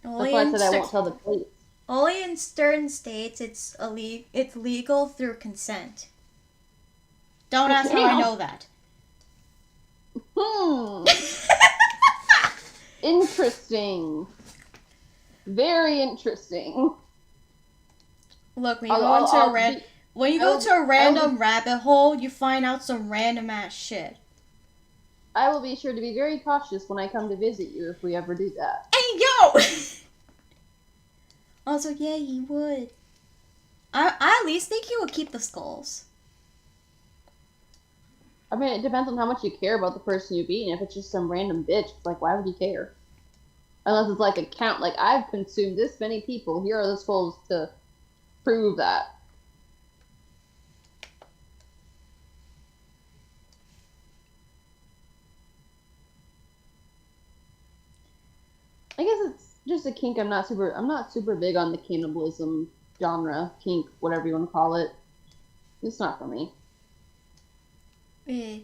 That's Only why I in said I won't tell the police. only in certain states it's legal through consent. Don't ask how I Damn. know that. Hmm. Interesting. Very interesting. Look, I'll be. when you I go will. to a I will random be. rabbit hole, you find out some random ass shit. I will be sure to be very cautious when I come to visit you if we ever do that. Hey yo! Also, yeah, he would. I at least think he would keep the skulls. I mean, it depends on how much you care about the person you've eaten. If it's just some random bitch, it's like, why would you care? Unless it's like a count, like I've consumed this many people. Here are the skulls to prove that. I guess it's just a kink. I'm not super big on the cannibalism genre, kink, whatever you want to call it. It's not for me. Eh.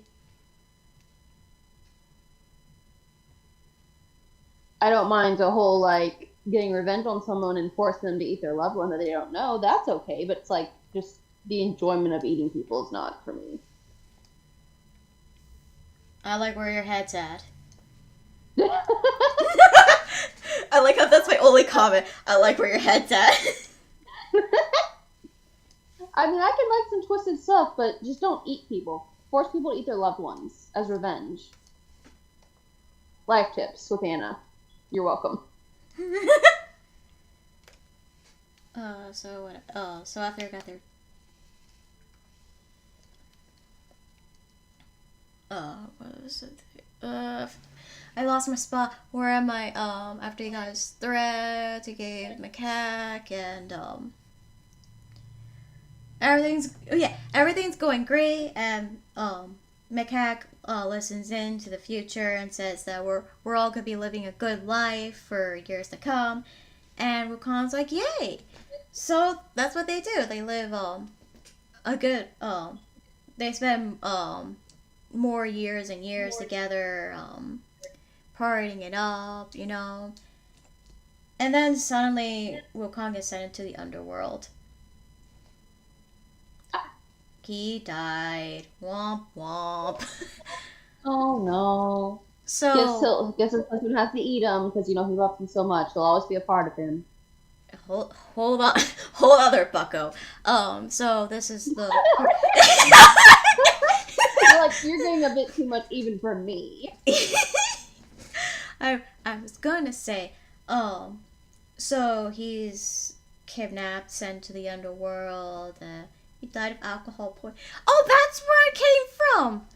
I don't mind the whole like getting revenge on someone and forcing them to eat their loved one that they don't know. That's okay, but it's like just the enjoyment of eating people is not for me. I like where your head's at. I like how that's my only comment. I like where your head's at. I mean, I can like some twisted stuff, but just don't eat people. Force people to eat their loved ones as revenge. Life tips with Anna. You're welcome. So what? So after I got there, what was it? I lost my spot. Where am I? After you guys threat, you gave macaque, and everything's going great, and macaque listens into the future and says that we're all gonna be living a good life for years to come, and Wukon's like, yay! So that's what they do. They live a good they spend more years and years together, partying it up, And then suddenly Wukong gets sent into the underworld. He died. Womp womp. Oh no. So Guess his husband has to eat him because he loves him so much. He'll always be a part of him. hold on, hold on there, Bucko. So this is the. You're getting a bit too much even for me. I was gonna say, so he's kidnapped, sent to the underworld. He died of alcohol poisoning. Oh, that's where it came from.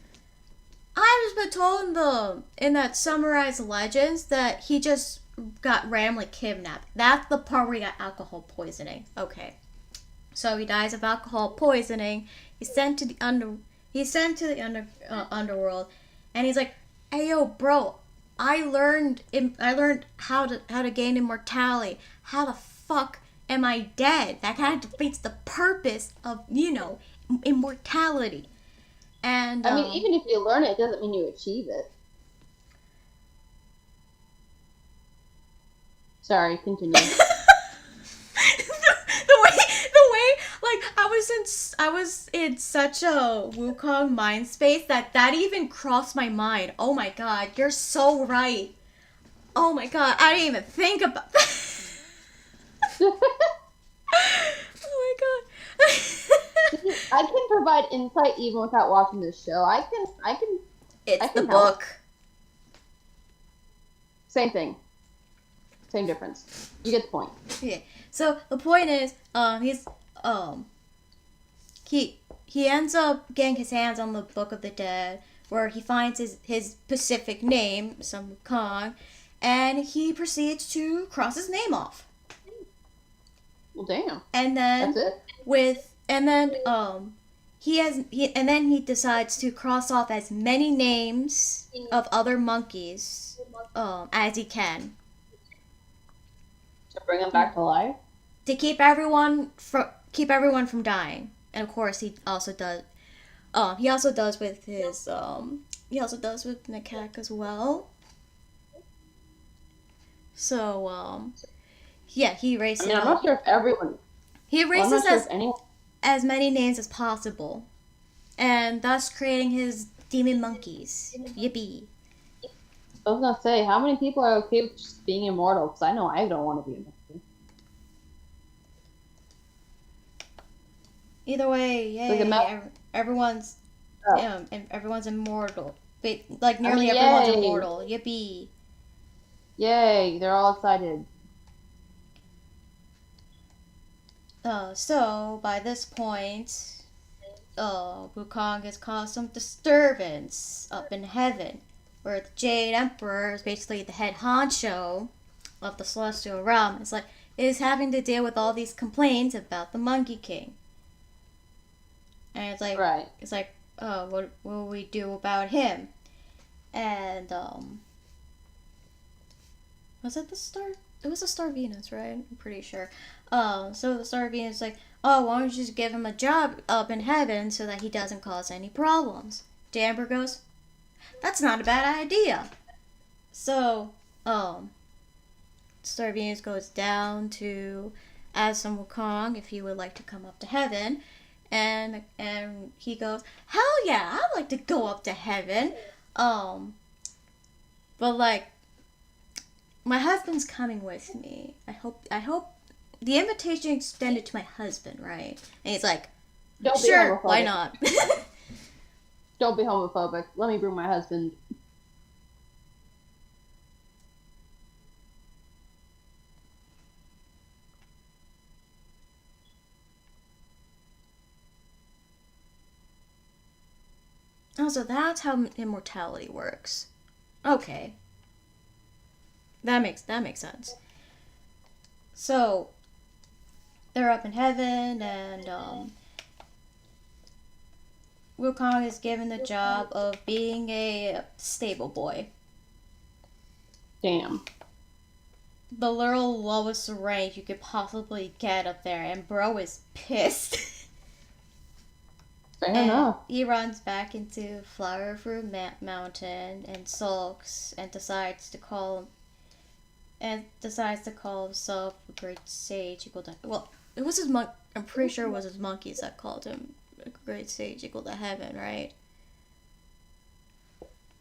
I was been told in that summarized legends that he just got randomly kidnapped. That's the part where he got alcohol poisoning. Okay, so he dies of alcohol poisoning. He's sent to the underworld, and he's like, "Hey, yo, bro, I learned how to gain immortality. How the fuck am I dead? That kind of defeats the purpose of immortality." And I mean, even if you learn it, doesn't mean you achieve it. Sorry, continue. the way, like I was in such a Wukong mind space that even crossed my mind. Oh my god, you're so right. Oh my god, I didn't even think about that. Oh my god. I can provide insight even without watching this show. It's I can the help. book. Same thing. Same difference. You get the point. Yeah. So the point is, he ends up getting his hands on the Book of the Dead, where he finds his specific name, some Kong, and he proceeds to cross his name off. Well, damn. And then That's it. he decides to cross off as many names of other monkeys as he can To bring him back to life. to keep everyone from dying. And of course, he also does. He also does with his he also does with Macaque as well. So yeah, I mean, I'm not sure if everyone. he Well, I'm erases not sure if anyone. as many names as possible, and thus creating his demon monkeys. Yippee! I was gonna say, how many people are okay with just being immortal? Because I know I don't want to be immortal. Either way, Like, yay! Everyone's oh, and everyone's immortal. Like I nearly mean, everyone's yay, immortal. Yippee! yay! They're all excited. So by this point, Wukong has caused some disturbance up in heaven, where the Jade Emperor is basically the head honcho of the celestial realm. It's like is having to deal with all these complaints about the Monkey King, and Right. it's like, oh, what will we do about him? And was it the star? It was the star Venus, right? I'm pretty sure. So the star Venus is like, oh, why don't you just give him a job up in heaven so that he doesn't cause any problems? Jamber goes, that's not a bad idea. So, Star Venus goes down to ask some Wukong if he would like to come up to heaven, and he goes, hell yeah, I'd like to go up to heaven. But like my husband's coming with me. I hope the invitation extended to my husband, right? And he's like, Don't be sure, why homophobic. not? Don't be homophobic. Let me bring my husband. Oh, so that's how immortality works. Okay, that makes sense. So they're up in heaven, and Wukong is given the job of being a stable boy. Damn. The literal lowest rank you could possibly get up there, and bro is pissed. Fair And enough. he runs back into Flower Fruit Mountain and sulks and decides to call himself a great sage equal to, well, it was his monk. I'm pretty sure it was his monkeys that called him a great sage equal to heaven, right?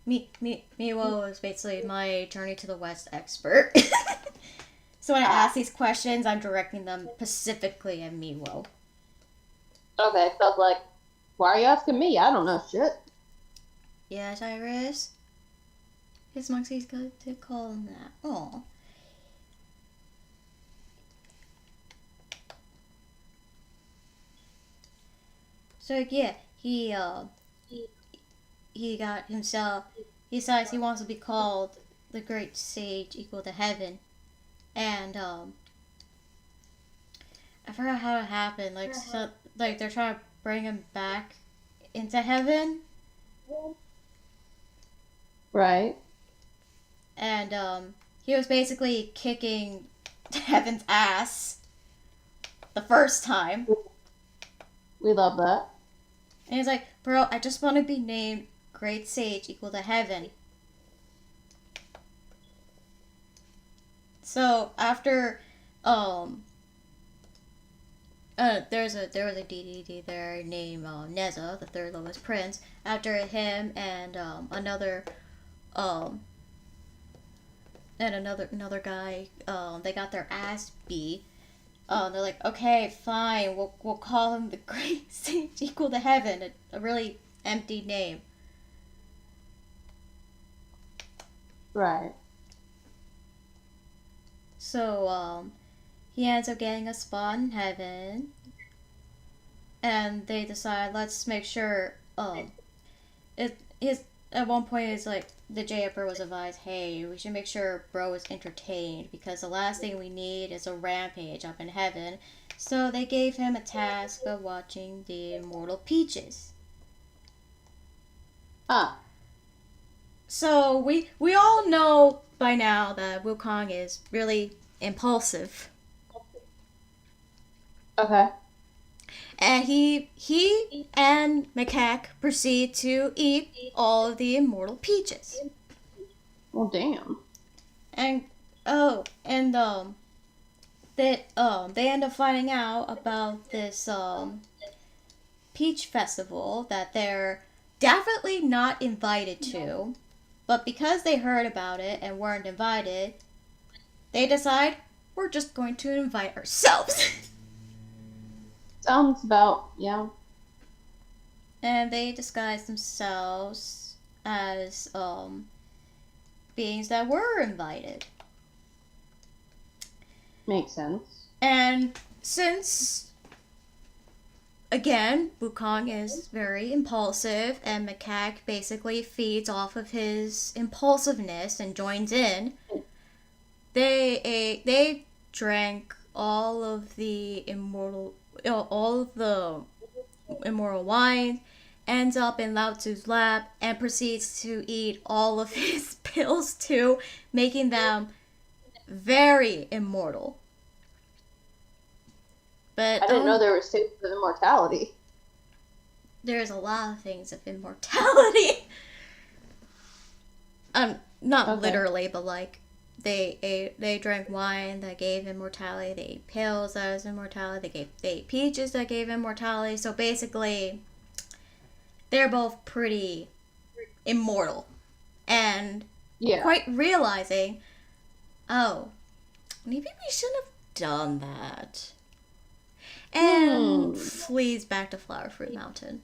Miwo is basically my Journey to the West expert. So when I ask these questions, I'm directing them specifically at Miwo. Okay, so it's like, why are you asking me? I don't know shit. Yes, Iris. His monkeys good to call him that. Oh. So yeah, he got himself. He decides he wants to be called the Great Sage equal to heaven, and I forgot how it happened. Like they're trying to bring him back into heaven, Right. and he was basically kicking heaven's ass the first time. We love that. And he's like, bro, I just want to be named Great Sage equal to heaven. So after there was a DDD there named Neza, the third lowest prince. After him and um another guy, they got their ass beat. They're like, okay, fine, we'll call him the Great Sage equal to heaven, a really empty name. Right. So he ends up getting a spot in heaven, and they decide let's make sure. It is at one point it's like the J Emperor was advised, hey, we should make sure bro is entertained because the last thing we need is a rampage up in heaven. So they gave him a task of watching the immortal peaches. Huh. So we all know by now that Wukong is really impulsive. Okay. And he and Macaque proceed to eat all of the immortal peaches. Well, damn. And they end up finding out about this peach festival that they're definitely not invited to, but because they heard about it and weren't invited, they decide we're just going to invite ourselves. Sounds about, yeah. And they disguise themselves as beings that were invited. Makes sense. And since, again, Wukong is very impulsive and Macaque basically feeds off of his impulsiveness and joins in, they drank all of the immortal wine, ends up in Lao Tzu's lab, and proceeds to eat all of his pills too, making them very immortal. But I didn't know there were states of immortality. There's a lot of things of immortality. Not literally, but like they drank wine that gave immortality. They ate pills that was immortality. They ate peaches that gave immortality. So basically, they're both pretty immortal, and quite realizing, oh, maybe we shouldn't have done that. And flees back to Flower Fruit Mountain.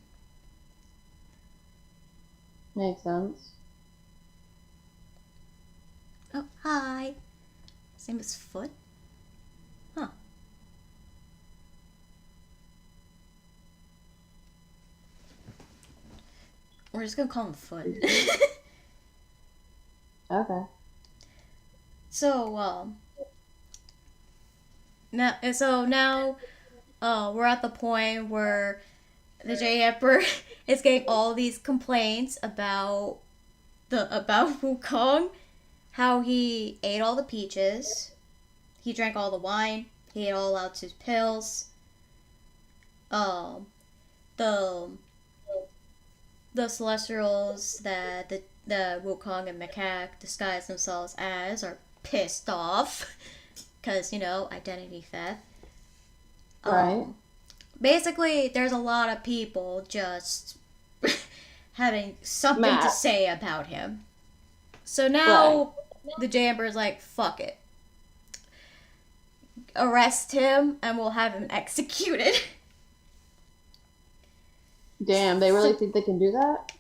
Makes sense. Oh, hi. His name is Foot? Huh. We're just gonna call him Foot. Okay. So, now we're at the point where the J Emperor is getting all these complaints about Wukong, how he ate all the peaches, he drank all the wine, he ate all Lao Tzu's pills. The Celestials that the Wukong and Macaque disguise themselves as are pissed off because identity theft. Right. Basically, there's a lot of people just having something to say about him. So now the Jamber is like, fuck it. Arrest him and we'll have him executed. Damn, they really think they can do that?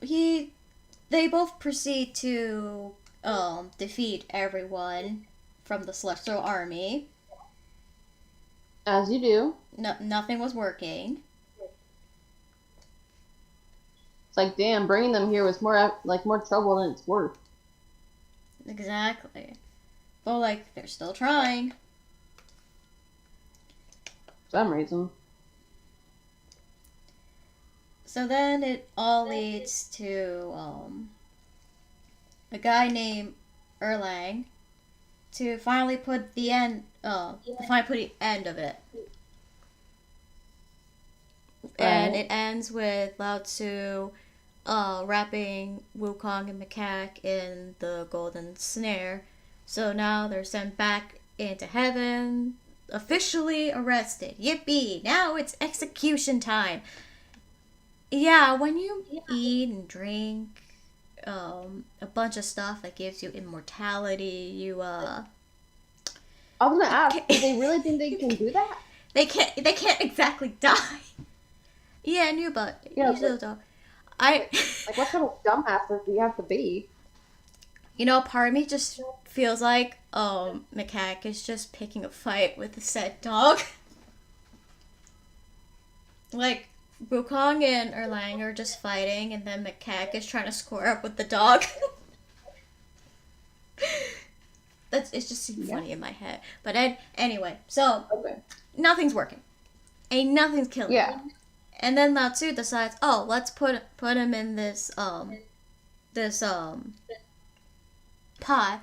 They both proceed to defeat everyone from the Celestial Army. As you do. Nothing was working. It's like, damn, bringing them here was more trouble than it's worth. Exactly. But, they're still trying. For some reason. So then it all leads to a guy named Erlang to finally put the end of it. And it ends with Lao Tzu wrapping Wukong and Macaque in the golden snare. So now they're sent back into heaven, officially arrested. Yippee! Now it's execution time. Yeah, when you eat and drink a bunch of stuff that gives you immortality, I was gonna ask, do they really think they can do that? They can't exactly die. Yeah, I knew, but you still don't. What kind of dumbasses do you have to be? Part of me just feels like Macaque is just picking a fight with the said dog. Wukong and Erlang are just fighting, and then Macaque is trying to score up with the dog. It's just funny in my head. But anyway, so nothing's working. Ain't nothing's killing him. And then Lao Tzu decides, let's put him in this pot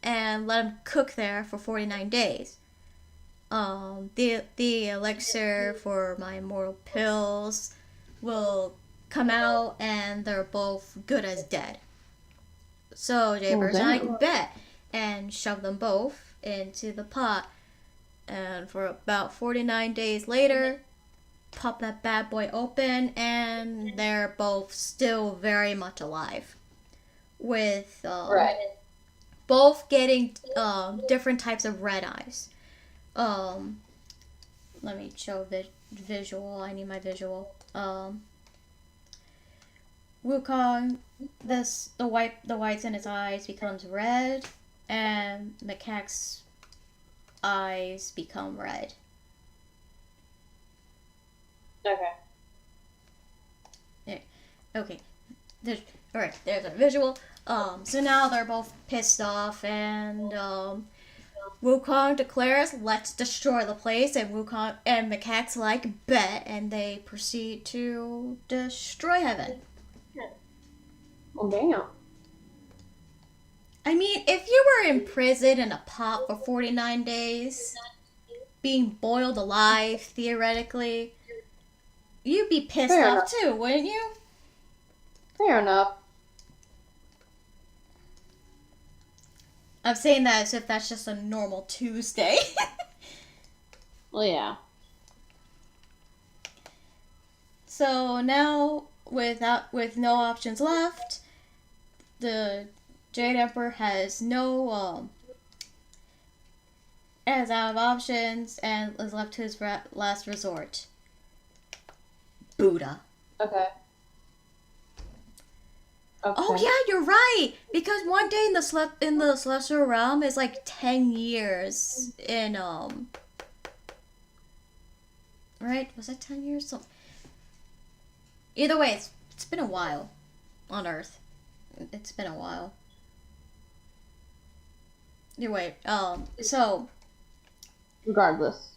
and let him cook there for 49 days. the elixir for my immortal pills will come out, and they're both good as dead. So Oh, Jaybirds and I damn. bet and shove them both into the pot. And for about 49 days later, pop that bad boy open, and they're both still very much alive. With Right. both getting different types of red eyes. Um, Let me show visual. I need my visual. Wukong, the whites in his eyes becomes red, and Macaque's eyes become red. Okay. There. Okay. Alright, there's a visual. So now they're both pissed off, and Wukong declares, "Let's destroy the place," and Wukong and Macaque's like, "Bet," and they proceed to destroy heaven. Oh, damn. I mean, if you were in prison in a pot for 49 days, being boiled alive, theoretically, you'd be pissed Fair off enough. too, wouldn't you? Fair enough. I'm saying that as if that's just a normal Tuesday. Well, yeah. So now, with no options left, the Jade Emperor has no is out of options and is left to his last resort. Buddha. Okay. Okay. Oh yeah, you're right. Because one day in the celestial realm is like 10 years in Right? Was it 10 years? So, either way, it's been a while on Earth. It's been a while. Anyway, so Regardless.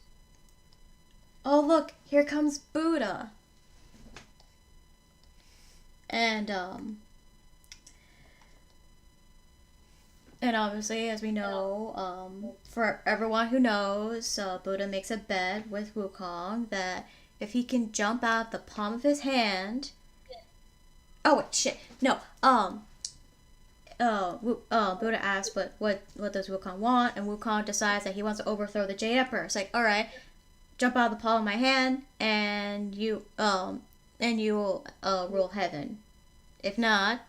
oh look, here comes Buddha. And obviously, as we know, for everyone who knows, Buddha makes a bet with Wukong that if he can jump out the palm of his hand. Oh wait, shit, no. Buddha asks, what does Wukong want? And Wukong decides that he wants to overthrow the Jade Emperor. It's like, all right, jump out of the palm of my hand, and you will rule heaven. If not,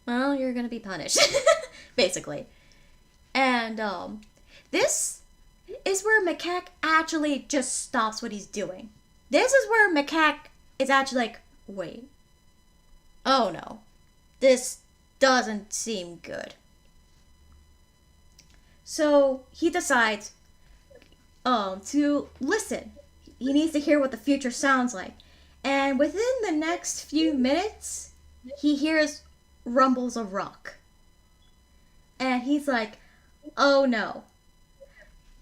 well, you're gonna be punished, basically. And this is where Macaque actually just stops what he's doing. This is where Macaque is actually like, wait, oh no, this doesn't seem good. So he decides to listen. He needs to hear what the future sounds like. And within the next few minutes, he hears rumbles of rock. And he's like, oh no.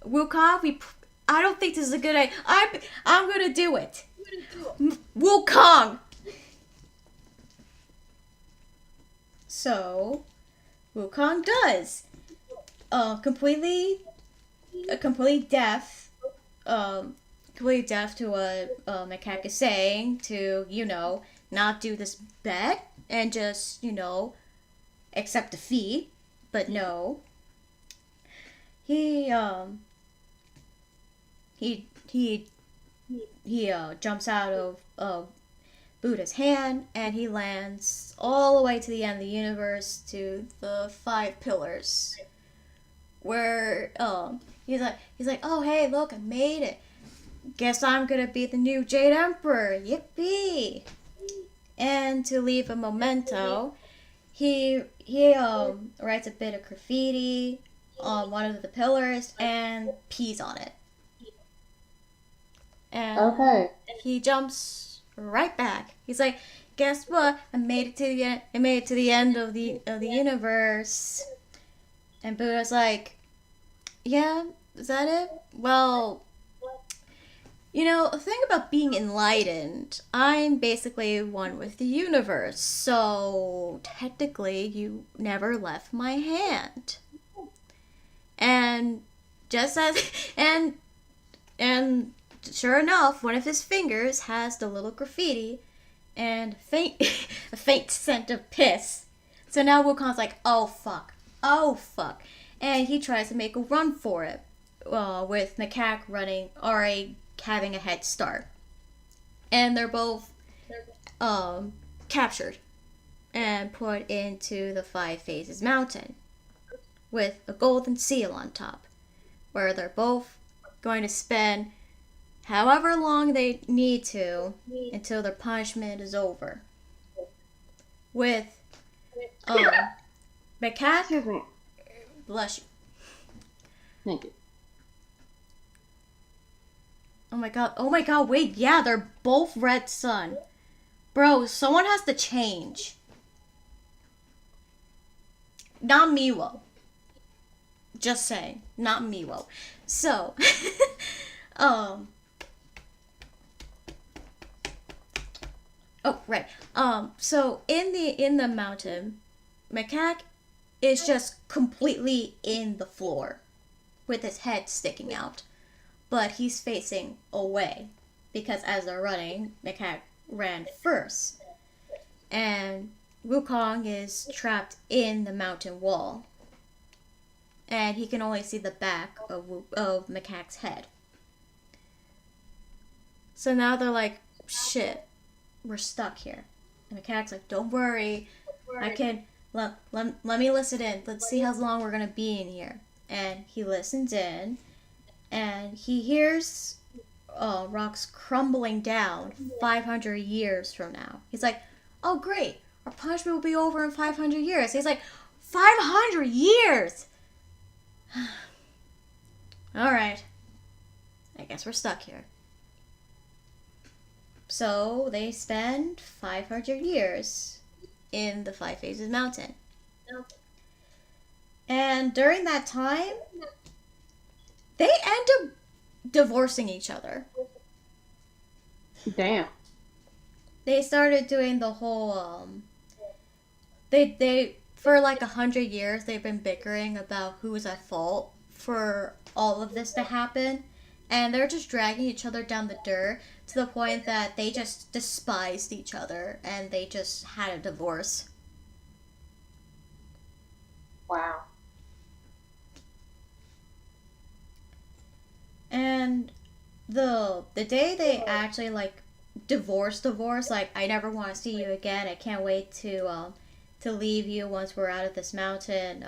Wukong, I don't think this is a good idea. I'm gonna do it. Wukong! So, Wukong does. Completely deaf. Completely deaf to what Macaque is saying to, not do this bet and just, accept defeat. But no. He jumps out of Buddha's hand, and he lands all the way to the end of the universe, to the 5 pillars, where he's like, oh hey, look, I made it. Guess I'm gonna be the new Jade Emperor. Yippee! And to leave a memento, he writes a bit of graffiti on one of the pillars and pees on it. And okay. He jumps right back. He's like, "Guess what? I made it to the end. I made it to the end of the universe." And Buddha's like, "Yeah, is that it? Well, the thing about being enlightened, I'm basically one with the universe. So technically, you never left my hand." And just as and sure enough, one of his fingers has the little graffiti and a faint scent of piss. So now Wukong's like, oh fuck, oh fuck, and he tries to make a run for it, with Macaque running, already having a head start, and they're both captured and put into the Five Phases Mountain with a golden seal on top, where they're both going to spend however long they need to until their punishment is over. With Macaque. Excuse me. Bless you. Thank you. Oh my god, wait, yeah, they're both red sun. Bro, someone has to change. Not Miwo. Just saying, not Miwo. So, oh, right. So in the mountain, Macaque is just completely in the floor with his head sticking out. But he's facing away because as they're running, Macaque ran first. And Wukong is trapped in the mountain wall. And he can only see the back of Macaque's head. So now they're like, shit, we're stuck here. And Macaque's like, don't worry, I can, let me listen in. Let's see how long we're going to be in here. And he listens in, and he hears rocks crumbling down 500 years from now. He's like, oh great, our punishment will be over in 500 years. He's like, 500 years? Alright. I guess we're stuck here. So they spend 500 years in the Five Phases Mountain. And during that time, they end up divorcing each other. Damn. They started doing the whole, they for like 100 years, they've been bickering about who was at fault for all of this to happen. And they're just dragging each other down the dirt to the point that they just despised each other and they just had a divorce. Wow. And the day they actually like divorce, like, I never want to see you again. I can't wait to leave you once we're out of this mountain.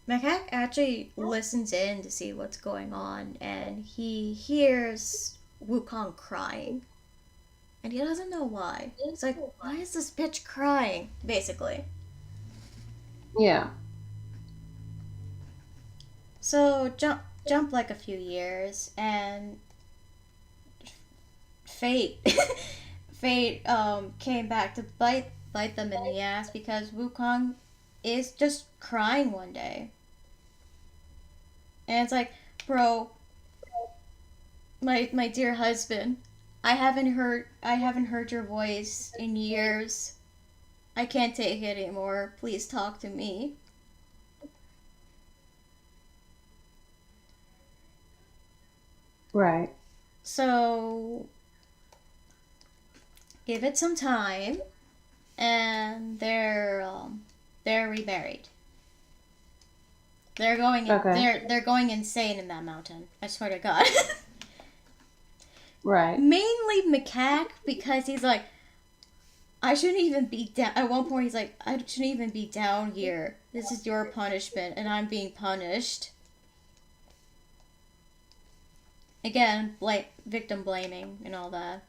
Macaque actually listens in to see what's going on, and he hears Wukong crying. And he doesn't know why. It's like, why is this bitch crying? Basically. Yeah. So, jump like a few years, and fate came back to bite them in the ass because Wukong is just crying one day. And it's like, bro, my dear husband, I haven't heard your voice in years. I can't take it anymore. Please talk to me. Right. So give it some time, and they're remarried. They're going they're going insane in that mountain. I swear to God. Right. Mainly Macaque, because he's like, I shouldn't even be down. At one point, he's like, I shouldn't even be down here. This is your punishment, and I'm being punished. Again, victim blaming and all that.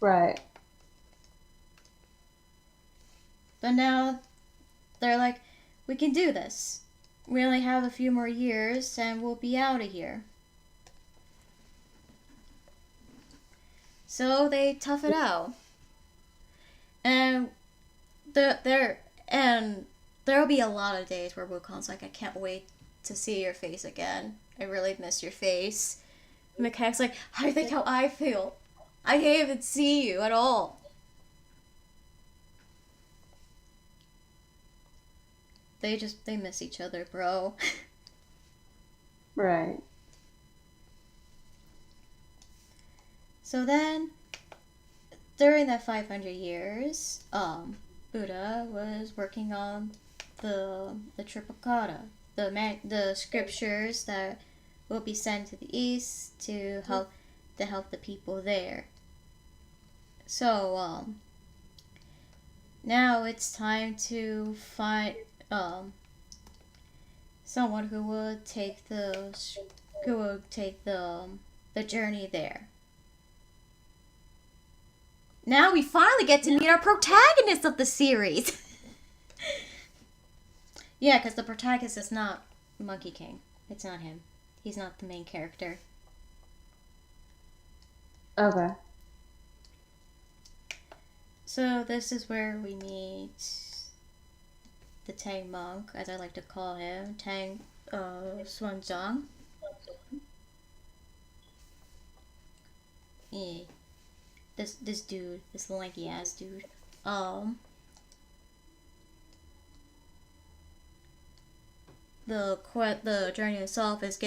Right. But now, they're like, we can do this. We only have a few more years, and we'll be out of here. So they tough it out. And there'll be a lot of days where Wukong's like, I can't wait to see your face again. I really miss your face. And Macaque's like, I think how I feel. I can't even see you at all. They miss each other, bro. Right. So then, during that 500 years, Buddha was working on the Tripakata, the scriptures that will be sent to the east to help the people there. So now it's time to find someone who will take the journey there. Now we finally get to meet our protagonist of the series. Yeah, because the protagonist is not Monkey King. It's not him. He's not the main character. Okay. So this is where we meet the Tang monk, as I like to call him, Tang Xuanzang. Yeah, this dude, this lanky ass dude. The journey itself is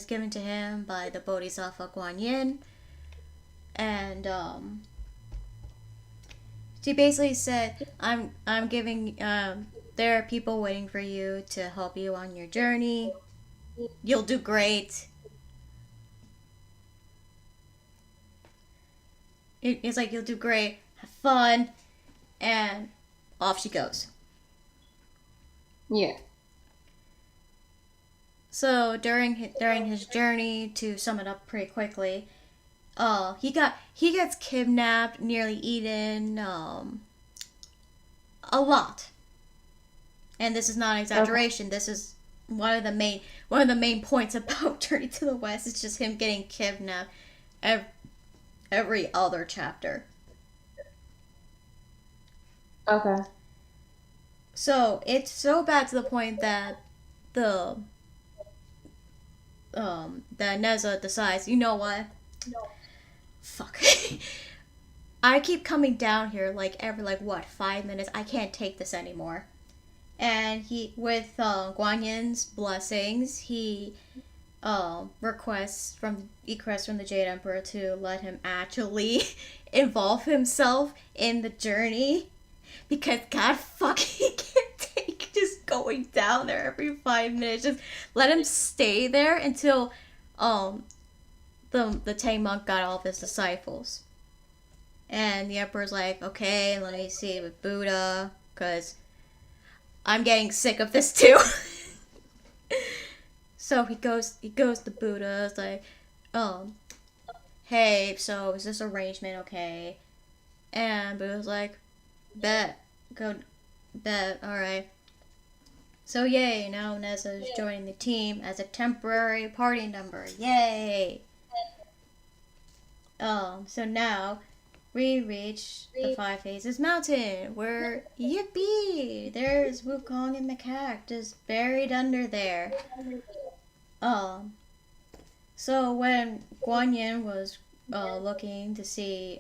given to him by the Bodhisattva Guan Yin, and she basically said, I'm giving there are people waiting for you to help you on your journey. You'll do great. It's like, you'll do great, have fun, and off she goes. Yeah. So during his journey, to sum it up pretty quickly, he gets kidnapped, nearly eaten, a lot. And this is not an exaggeration. Okay. This is one of the main points about Journey to the West. It's just him getting kidnapped every other chapter. Okay. So it's so bad to the point that that Neza decides, you know what? No. Fuck. I keep coming down here every 5 minutes. I can't take this anymore. And he, with Guan Yin's blessings, he requests from the Jade Emperor to let him actually involve himself in the journey, because God fucking can't take just going down there every 5 minutes. Just let him stay there until the Tang monk got all of his disciples. And the Emperor's like, okay, let me see with Buddha, because I'm getting sick of this too. So he goes to Buddha. It's like, hey, so is this arrangement okay? And Buddha's like, bet, alright. So yay, now Neza is joining the team as a temporary party member. Yay! So now we reach the Five Faces Mountain, where, yippee, there's Wukong and Macaque just buried under there. So when Guan Yin was looking to see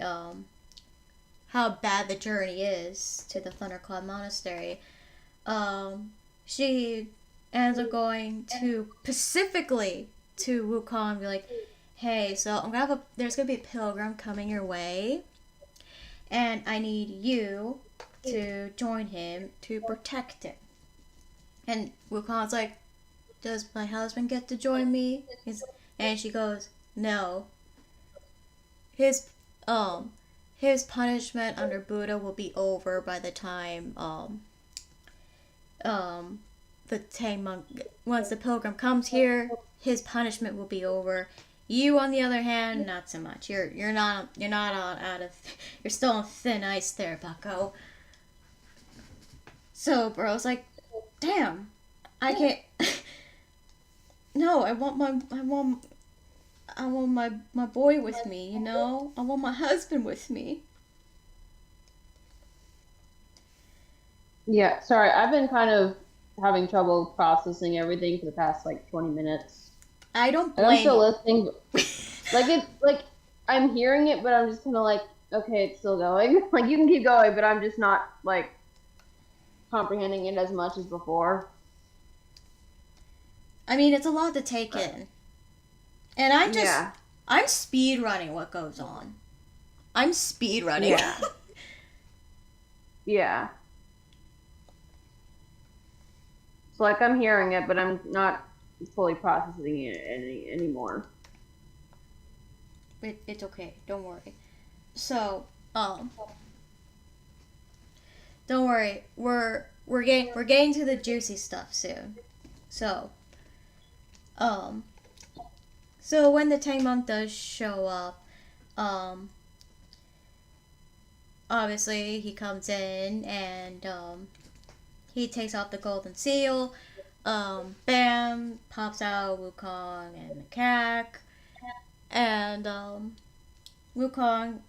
how bad the journey is to the Thundercloud Monastery, she ends up going to specifically to Wukong and be like, hey, so there's gonna be a pilgrim coming your way, and I need you to join him to protect him. And Wukong's like, does my husband get to join me? And she goes, no. His punishment under Buddha will be over by the time the Tang monk, once the pilgrim comes here, his punishment will be over. You, on the other hand, not so much. You're not out of, you're still on thin ice there, Bucko. So bro's like, damn, I can't. No, I want my boy with me, you know? I want my husband with me. Yeah, sorry, I've been kind of having trouble processing everything for the past 20 minutes. I don't blame you. I'm still listening. I'm hearing it, but I'm just kind of okay, it's still going. You can keep going, but I'm just not comprehending it as much as before. I mean, it's a lot to take in. And Yeah. I'm speed running what goes on. I'm speed running. Yeah. Yeah. So like I'm hearing it, but I'm not fully processing it anymore. It's okay. Don't worry. So, um, don't worry. We're getting to the juicy stuff soon. So, um, so when the Tang Monk does show up, um, obviously he comes in and he takes off the golden seal. Bam, pops out Wukong and Macaque, and Wukong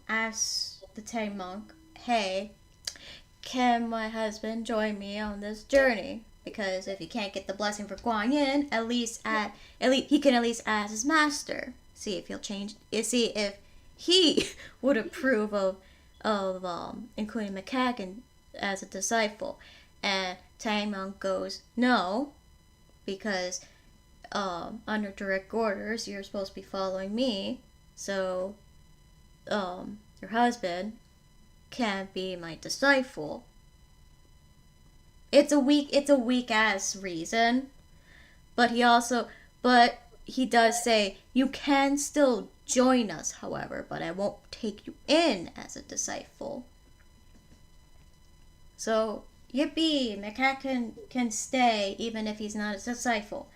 asks the Tang Monk, "Hey, can my husband join me on this journey? Because if he can't get the blessing for Guan Yin, at least he can at least ask his master, see if he'll change, see if he would approve of including Macaque as a disciple." And Tang Monk goes, "No, because under direct orders, you're supposed to be following me. So your husband can't be my disciple." It's a weak ass reason, but he does say you can still join us, however, but I won't take you in as a disciple. So yippee, Macaque can stay even if he's not a disciple.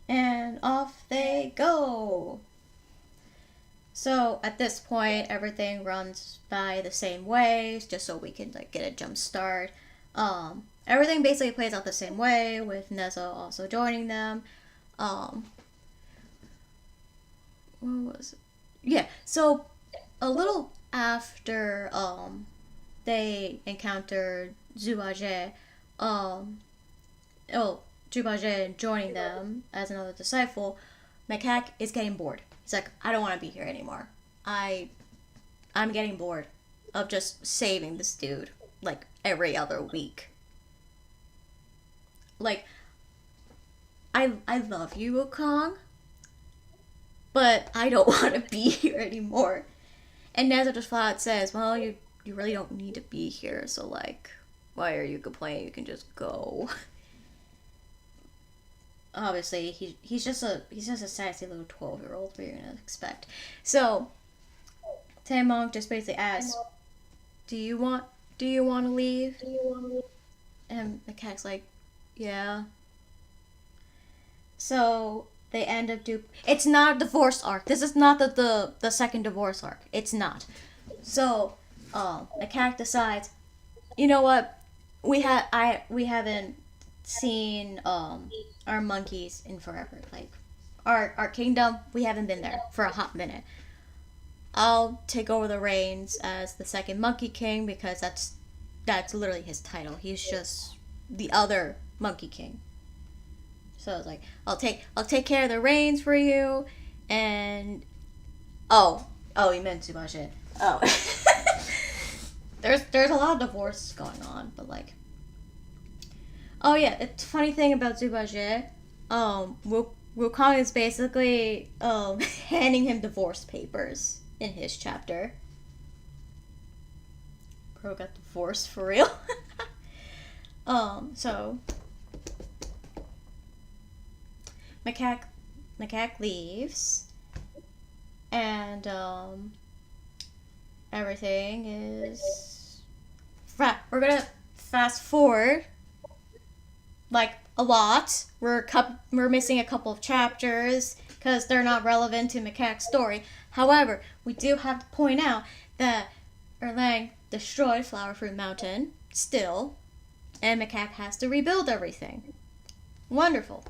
And off they go. So at this point, everything runs by the same way, just so we can like get a jump start. Everything basically plays out the same way, with Neza also joining them. What was it? Yeah. So a little after they encounter Zubaje, Zubaje joining them as another disciple, Macaque is getting bored. He's like, "I don't want to be here anymore. I'm getting bored of just saving this dude like every other week. Like, I love you, Wukong, but I don't want to be here anymore." And Nezha just flat out says, "Well, you really don't need to be here, so like, why are you complaining? You can just go." Obviously, he's just a sassy little 12-year-old. What are you gonna expect? So Tang Monk just basically asks, "Do you want to leave?" And the cat's like, "Yeah." So they end up It's not a divorce arc. This is not the second divorce arc. It's not. So the cat decides, you know what? We haven't seen our monkeys in forever. Like our kingdom, we haven't been there for a hot minute. I'll take over the reins as the second Monkey King, because that's literally his title. He's just the other Monkey King. So I was like, I'll take care of the reins for you, and oh, you meant Zubache. Oh, there's a lot of divorce going on, but like, oh yeah, it's a funny thing about Zubache. Wukong is basically handing him divorce papers in his chapter. Bro got divorced for real. So Macaque leaves, and everything is. We're gonna fast forward like a lot. We're missing a couple of chapters because they're not relevant to Macaque's story. However, we do have to point out that Erlang destroyed Flower Fruit Mountain still, and Macaque has to rebuild everything. Wonderful.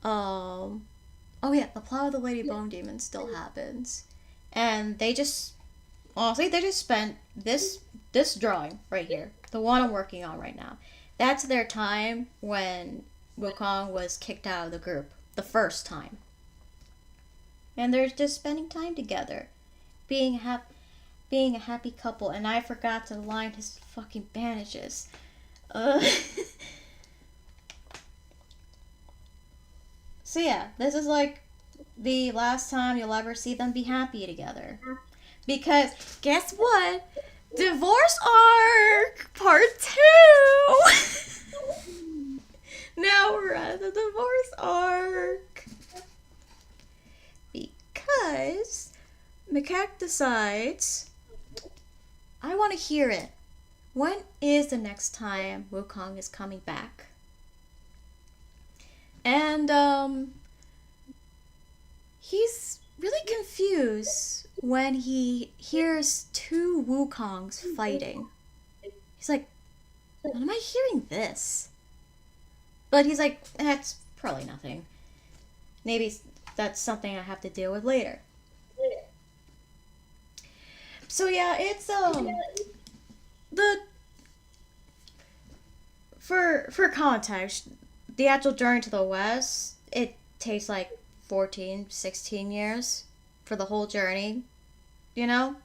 Oh yeah, the plot of the Lady Bone Demon still happens, and they just spent this drawing right here, the one I'm working on right now. That's their time when Wukong was kicked out of the group the first time, and they're just spending time together, being a happy couple. And I forgot to line his fucking bandages. So yeah, yeah, this is like the last time you'll ever see them be happy together. Because guess what? Divorce arc part 2. Now we're at the divorce arc. Because Macaque decides, I want to hear it. When is the next time Wukong is coming back? And he's really confused when he hears two Wukongs fighting. He's like, when am I hearing this? But he's like, that's probably nothing. Maybe that's something I have to deal with later. So yeah, it's the for context, the actual journey to the west, it takes like 14, 16 years for the whole journey, you know?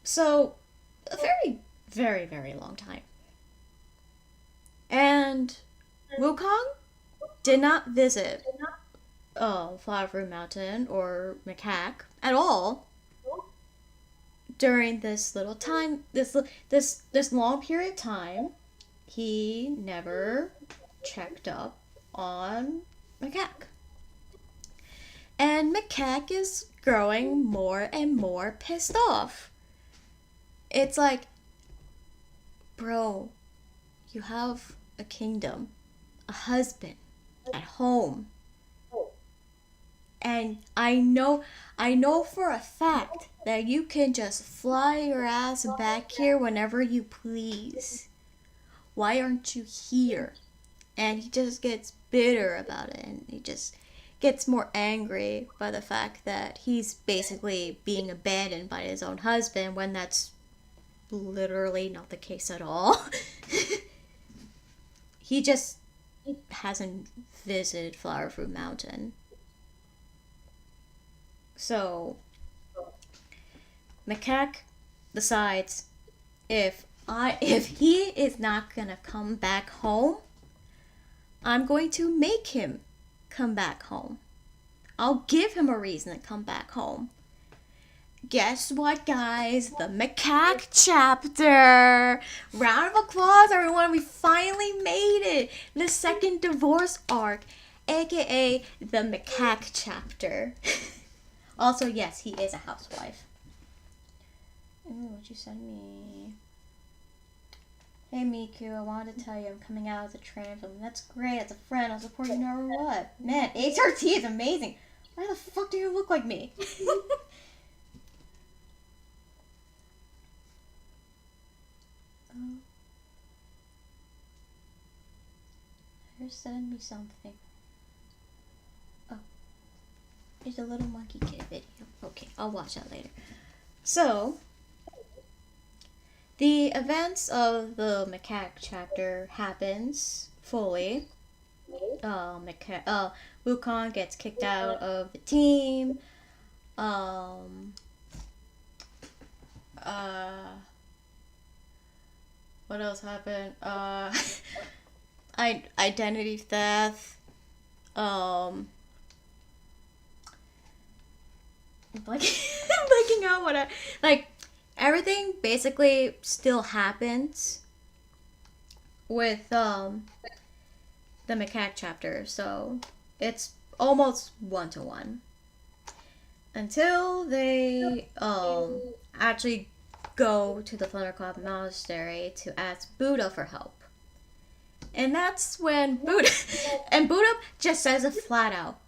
So a very, very, very long time. And Wukong did not visit Flower Mountain or Macaque at all during this little time, this long period of time. He never checked up on Macaque. And Macaque is growing more and more pissed off. It's like, bro, you have a kingdom, a husband at home. And I know for a fact that you can just fly your ass back here whenever you please. Why aren't you here? And he just gets bitter about it, and he just gets more angry by the fact that he's basically being abandoned by his own husband when that's literally not the case at all. He just hasn't visited Flower Fruit Mountain. So Macaque decides if he is not gonna come back home, I'm going to make him come back home. I'll give him a reason to come back home. Guess what, guys? The Macaque chapter! Round of applause, everyone! We finally made it! The second divorce arc, aka the Macaque chapter. Also, yes, he is a housewife. Ooh, what'd you send me? Hey Miku, I wanted to tell you I'm coming out as a trans woman. That's great, as a friend, I'll support you no matter what. Man, HRT is amazing! Why the fuck do you look like me? Send me something. Oh, there's a little monkey kid video. Okay, I'll watch that later. So, the events of the Macaque chapter happens fully. Wukong gets kicked out of the team. What else happened? Identity theft. Blanking out what I like. Everything basically still happens with the Macaque chapter, so it's almost 1-to-1 until they actually go to the Thundercloud Monastery to ask Buddha for help. And that's when Buddha just says it flat out.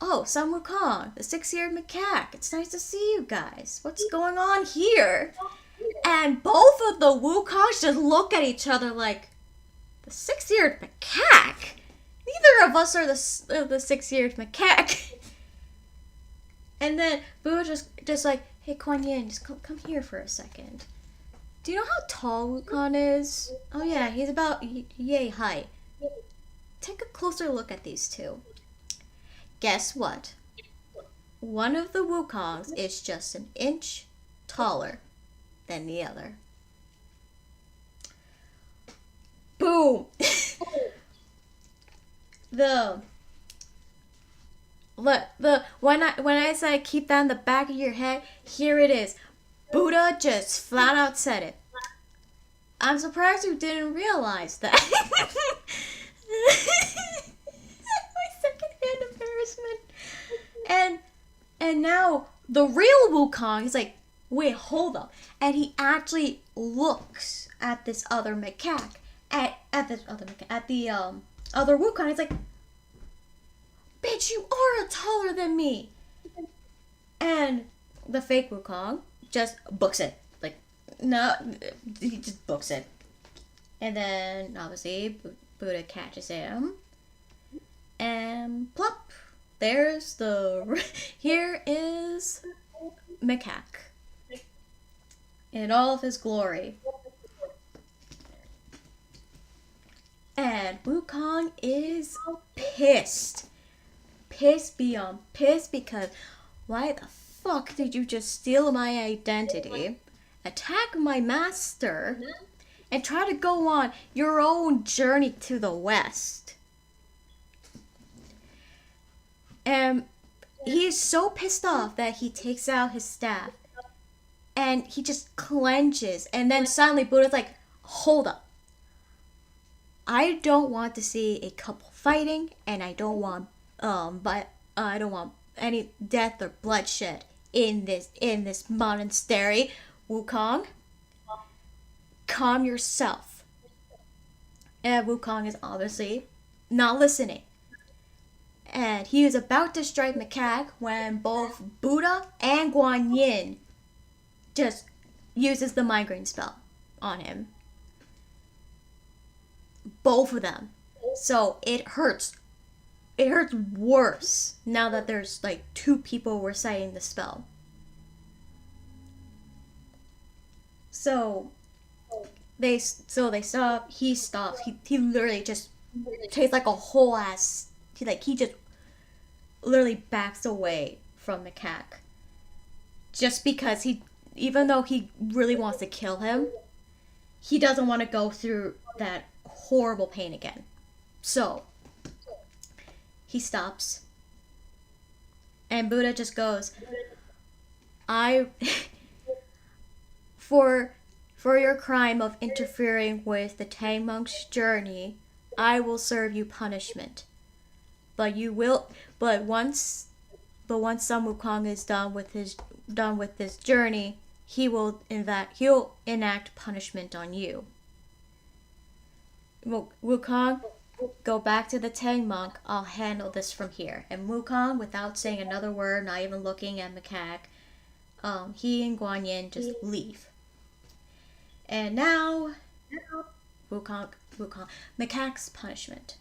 Oh, Sun Wukong, the 6-year macaque. It's nice to see you guys. What's going on here? And both of the Wukongs just look at each other like, the 6-year macaque? Neither of us are the 6-year macaque. And then Buddha just like, hey, Kuan Yin, just come here for a second. Do you know how tall Wukong is? Oh yeah, he's about yay height. Take a closer look at these two. Guess what? One of the Wukongs is just an inch taller than the other. Boom! the when I said keep that in the back of your head, here it is. Buddha just flat out said it. I'm surprised you didn't realize that. My secondhand embarrassment. And now the real Wukong is like, wait, hold up. And he actually looks at this other macaque, at the other Wukong. He's like, bitch, you are taller than me. And the fake Wukong just books it. Like, no, he just books it. And then, obviously, Buddha catches him. And plop. There's here is macaque. In all of his glory. And Wukong is pissed. Pissed beyond pissed because why the fuck did you just steal my identity, attack my master, and try to go on your own journey to the west? And he is so pissed off that he takes out his staff and he just clenches, and then suddenly Buddha's like, hold up. I don't want to see a couple fighting, and I don't want I don't want any death or bloodshed in this monastery. Wukong, calm yourself. And Wukong is obviously not listening. And he was about to strike macaque when both Buddha and Guan Yin just uses the migraine spell on him. Both of them. So it hurts. It hurts worse now that there's like two people reciting the spell. So they stop. He stops. He literally just takes like a whole ass. He just literally backs away from macaque. Just because even though he really wants to kill him, he doesn't want to go through that horrible pain again. So he stops, and Buddha just goes, for your crime of interfering with the Tang monk's journey, I will serve you punishment. But once Sun Wukong is done with his journey, he'll enact punishment on you. Wukong, go back to the Tang monk. I'll handle this from here. And Wukong, without saying another word, not even looking at macaque, he and Guan Yin just leave. And now, Wukong, macaque's punishment.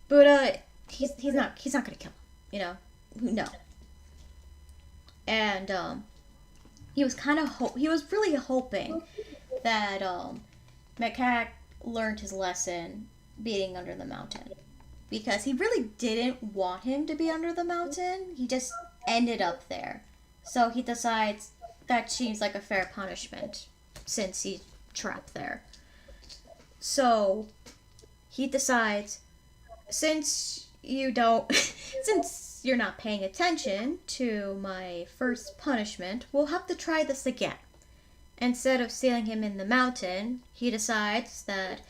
Buddha, he's not gonna kill him, no. And he was really hoping that macaque learned his lesson being under the mountain, because he really didn't want him to be under the mountain. He just ended up there, so he decides that seems like a fair punishment since he's trapped there. So he decides, since you're not paying attention to my first punishment, we'll have to try this again. Instead of sealing him in the mountain, he decides that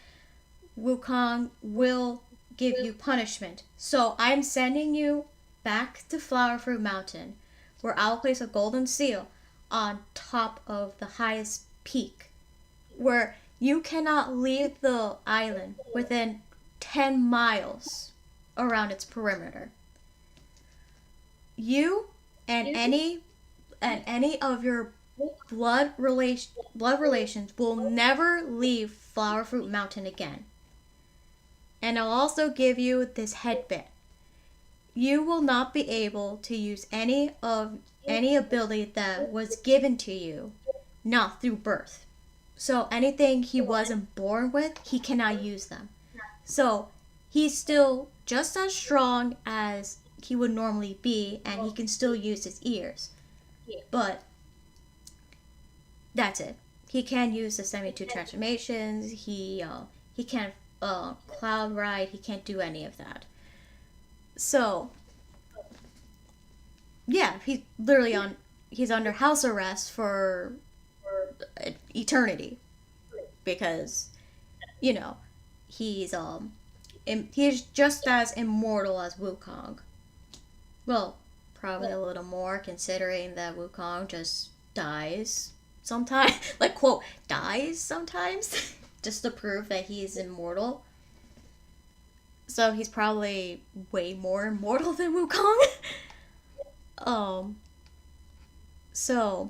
Wukong will give you punishment. So I'm sending you back to Flower Fruit Mountain, where I'll place a golden seal on top of the highest peak, where you cannot leave the island within 10 miles around its perimeter. You and any of your blood relations will never leave Flower Fruit Mountain again. And I'll also give you this headband. You will not be able to use any ability that was given to you, not through birth. So anything he wasn't born with, he cannot use them. So he's still just as strong as he would normally be, and he can still use his ears. But that's it. He can use the 72 transformations. He can't cloud ride. He can't do any of that. So yeah, he's literally on. He's under house arrest for eternity because you know he's he's just as immortal as Wukong. Well, probably a little more considering that Wukong just dies sometimes. Like quote dies sometimes just to prove that he's immortal. So he's probably way more immortal than Wukong. um so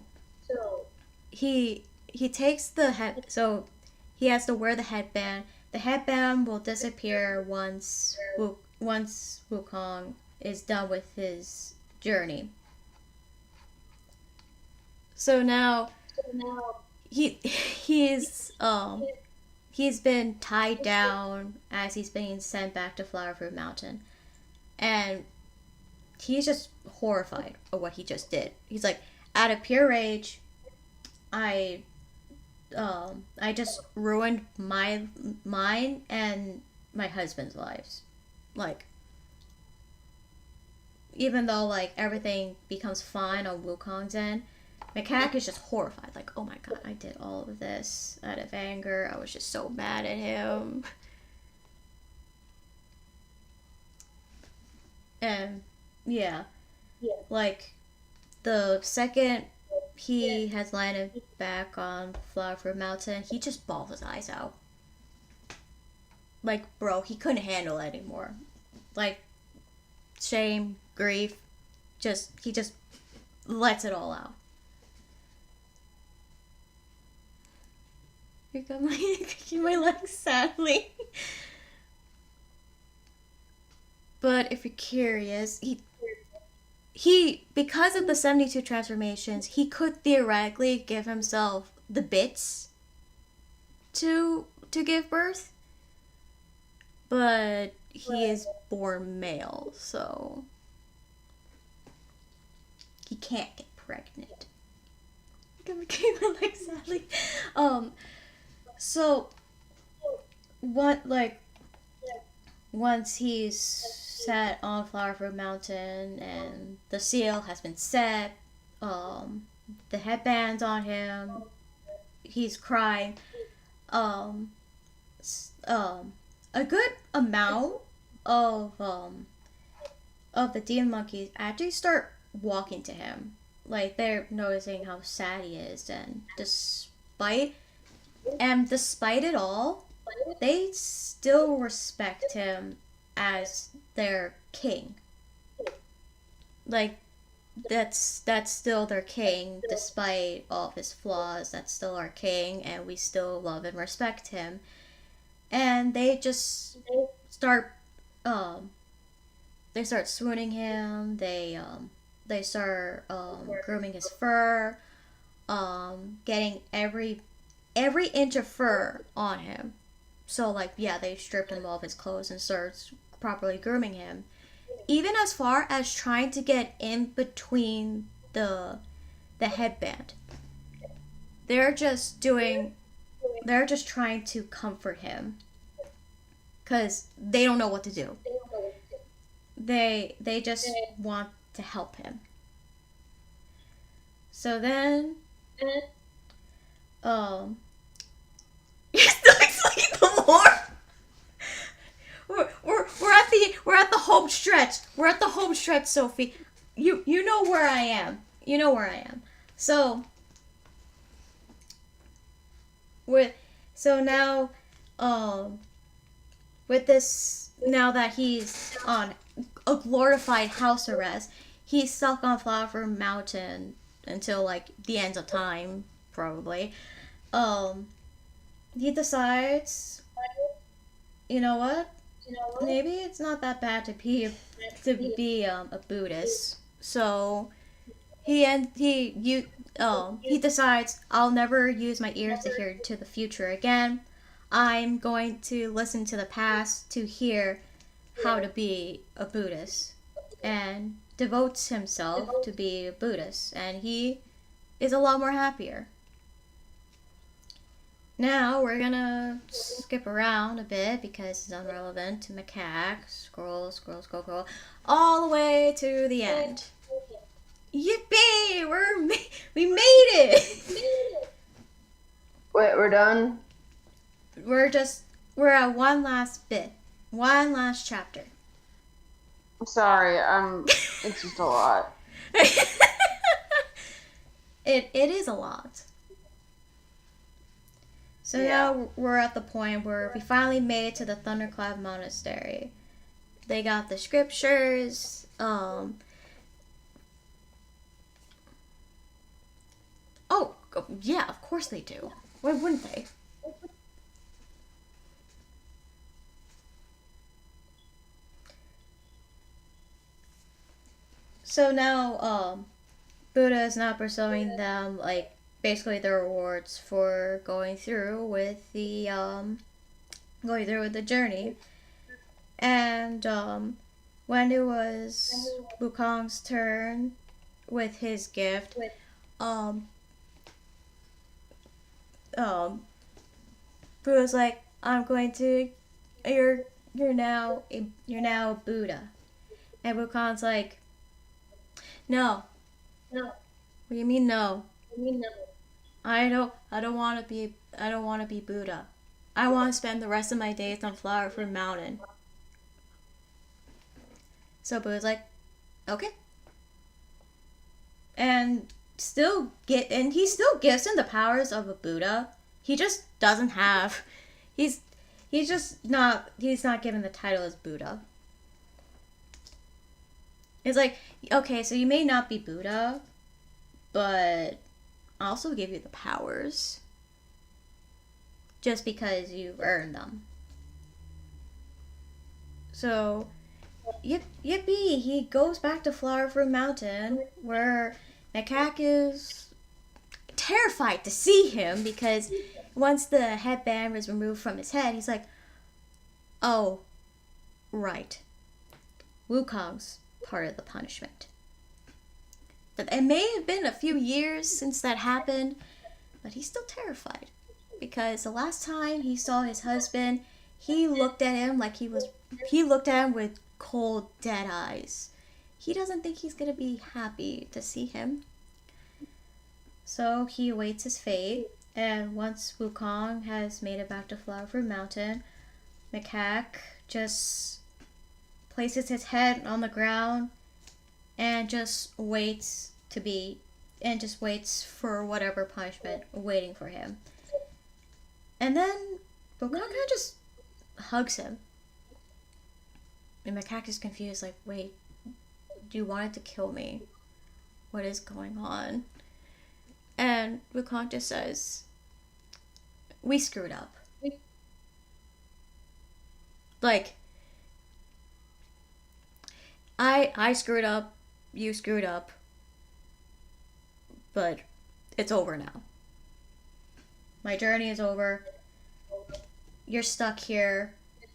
he takes the head so he has to wear the headband. The headband will disappear once Wukong is done with his journey. So now he's been tied down as he's being sent back to Flower Fruit Mountain, and he's just horrified of what he just did. He's like, out of pure rage, I I just ruined mine and my husband's lives. Like, even though like everything becomes fine on Wukong's end, Macaque is just horrified. Like, oh my god, I did all of this out of anger. I was just so mad at him. And yeah, like the second he has landed back on Flower Mountain, he just bawled his eyes out. Like, bro, he couldn't handle it anymore. Like, shame, grief, he just lets it all out. You got my kicking my legs sadly. But if you're curious, he because of the 72 transformations, he could theoretically give himself the bits to give birth. But he is born male, so he can't get pregnant. I'm gonna keep my legs sadly. So what like once he's set on Flower Fruit Mountain and the seal has been set, the headband's on him, he's crying. Um, a good amount of the demon monkeys actually start walking to him. Like they're noticing how sad he is, and despite it all, they still respect him as their king. Like that's still their king despite all of his flaws. That's still our king, and we still love and respect him. And they just start they start swooning him. They start grooming his fur, getting every inch of fur on him. So like yeah, they stripped him of his clothes and starts properly grooming him. Even as far as trying to get in between the headband. They're just trying to comfort him cuz they don't know what to do. They just want to help him. So then um you're still explaining the more. We're at the home stretch. We're at the home stretch, Sophie. You know where I am. You know where I am. So now with this now that he's on a glorified house arrest, he's stuck on Flower Mountain until like the end of time probably. He decides, you know what? Maybe it's not that bad to be a Buddhist. So he decides I'll never use my ears to hear to the future again. I'm going to listen to the past to hear how to be a Buddhist, and devotes himself to be a Buddhist, and he is a lot more happier. Now we're gonna skip around a bit because it's irrelevant to macaque. Scroll, scroll, scroll, scroll, all the way to the end. Yippee! We made it. Wait, we're done? We're at one last bit, one last chapter. I'm sorry, it's just a lot. It is a lot. So now we're at the point where we finally made it to the Thunderclap Monastery. They got the scriptures. Oh, yeah, of course they do. Why wouldn't they? So now, Buddha is now pursuing them, like, basically the rewards for going through with the journey. And when it was Wukong's turn with his gift, Buddha's like, you're now a Buddha. And Wukong's like, no. What do you mean no? I don't want to be Buddha. I want to spend the rest of my days on Flower Fruit Mountain. So Buddha's like, okay. And he still gives him the powers of a Buddha. He just doesn't have he's not given the title as Buddha. It's like, okay, so you may not be Buddha, but I'll also give you the powers. Just because you've earned them. So, yippee, he goes back to Flower Fruit Mountain, where Macaque is terrified to see him, because once the headband was removed from his head, he's like, oh, right. Wukong's part of the punishment. But it may have been a few years since that happened, but he's still terrified. Because the last time he saw his husband, he looked at him with cold, dead eyes. He doesn't think he's going to be happy to see him. So he awaits his fate, and once Wukong has made it back to Flower Fruit Mountain, Macaque just places his head on the ground and just waits for whatever punishment waiting for him. And then Wukong kind of just hugs him. And Macaque is confused, like, wait, you wanted to kill me. What is going on? And Wukong just says, we screwed up. Like, I screwed up, you screwed up, but it's over now. My journey is over. You're stuck here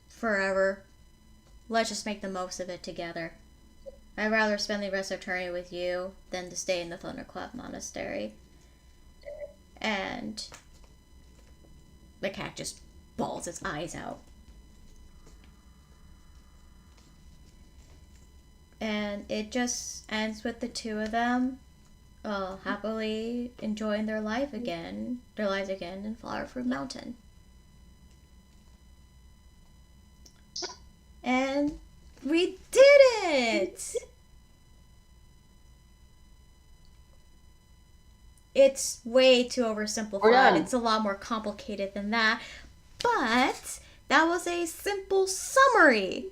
forever. Let's just make the most of it together. I'd rather spend the rest of eternity with you than to stay in the Thunderclap Monastery. And the cat just bawls its eyes out. And it just ends with the two of them happily enjoying their lives again in Flower Fruit Mountain. And we did it! It's way too oversimplified. It's a lot more complicated than that. But that was a simple summary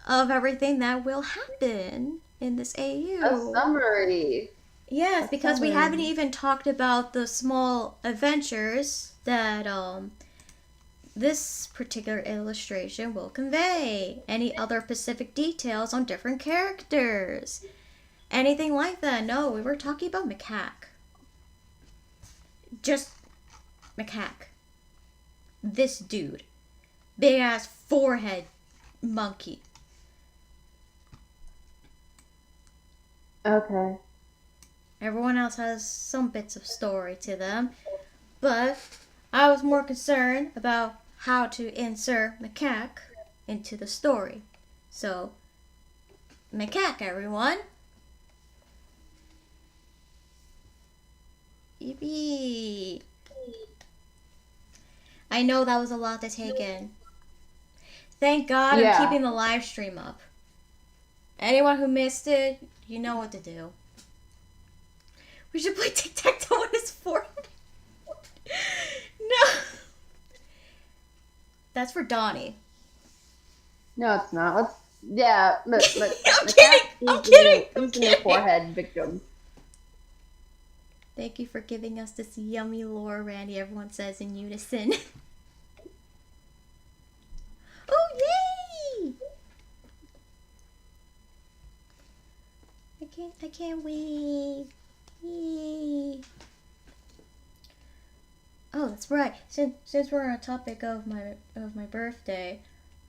of everything that will happen in this AU. A summary. Yes, because we haven't even talked about the small adventures that this particular illustration will convey. Any other specific details on different characters. Anything like that. No, we were talking about Macaque. Just Macaque. This dude. Big ass forehead monkey. Okay. Everyone else has some bits of story to them. But I was more concerned about how to insert macaque into the story. So, macaque, everyone. Yippee! I know that was a lot to take in. Thank God I'm Yeah. keeping the live stream up. Anyone who missed it, you know what to do. We should play tic-tac-toe on his forehead. No. That's for Donnie. No, it's not. Let's. Yeah, I'm the cat. kidding. I'm He's kidding. I'm the new kidding. forehead victim. Thank you for giving us this yummy lore, Randy. Everyone says in unison. Oh, yay! I can't wait. Yay. Oh, that's right. Since we're on a topic of my birthday,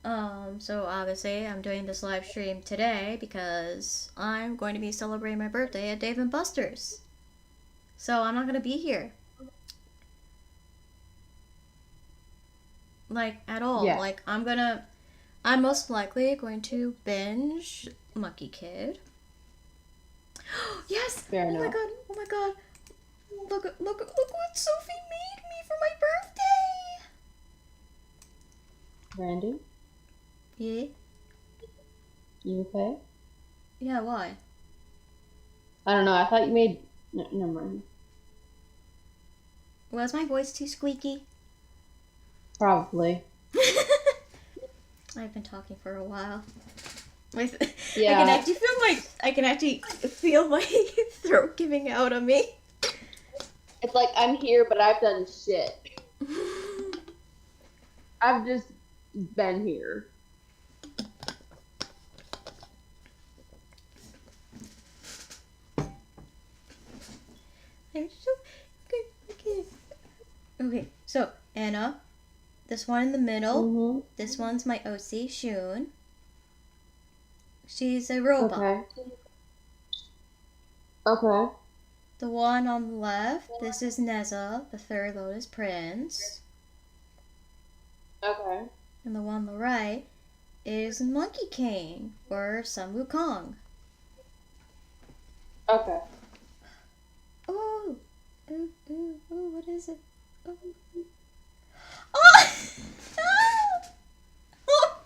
so obviously I'm doing this live stream today because I'm going to be celebrating my birthday at Dave and Buster's. So I'm not gonna be here. Like at all. Yeah. Like I'm most likely going to binge Monkey Kid. Yes! Fair Oh my enough. god! Oh my god! Look what Sophie made me for my birthday! Randy, Yeah? you okay? Yeah, why? I don't know. I thought you made. No, never mind. Was my voice too squeaky? Probably. I've been talking for a while. Yeah. Yeah. I can actually feel my throat giving out on me. It's like I'm here, but I've done shit. I've just been here. I'm so okay. So Anna, this one in the middle. Mm-hmm. This one's my OC Shun. She's a robot. Okay. Okay. The one on the left, this is Neza, the Fairy Lotus Prince. Okay. And the one on the right is Monkey King, or Sun Wukong. Okay. Oh! Ooh, what is it? Oh! Oh! Oh!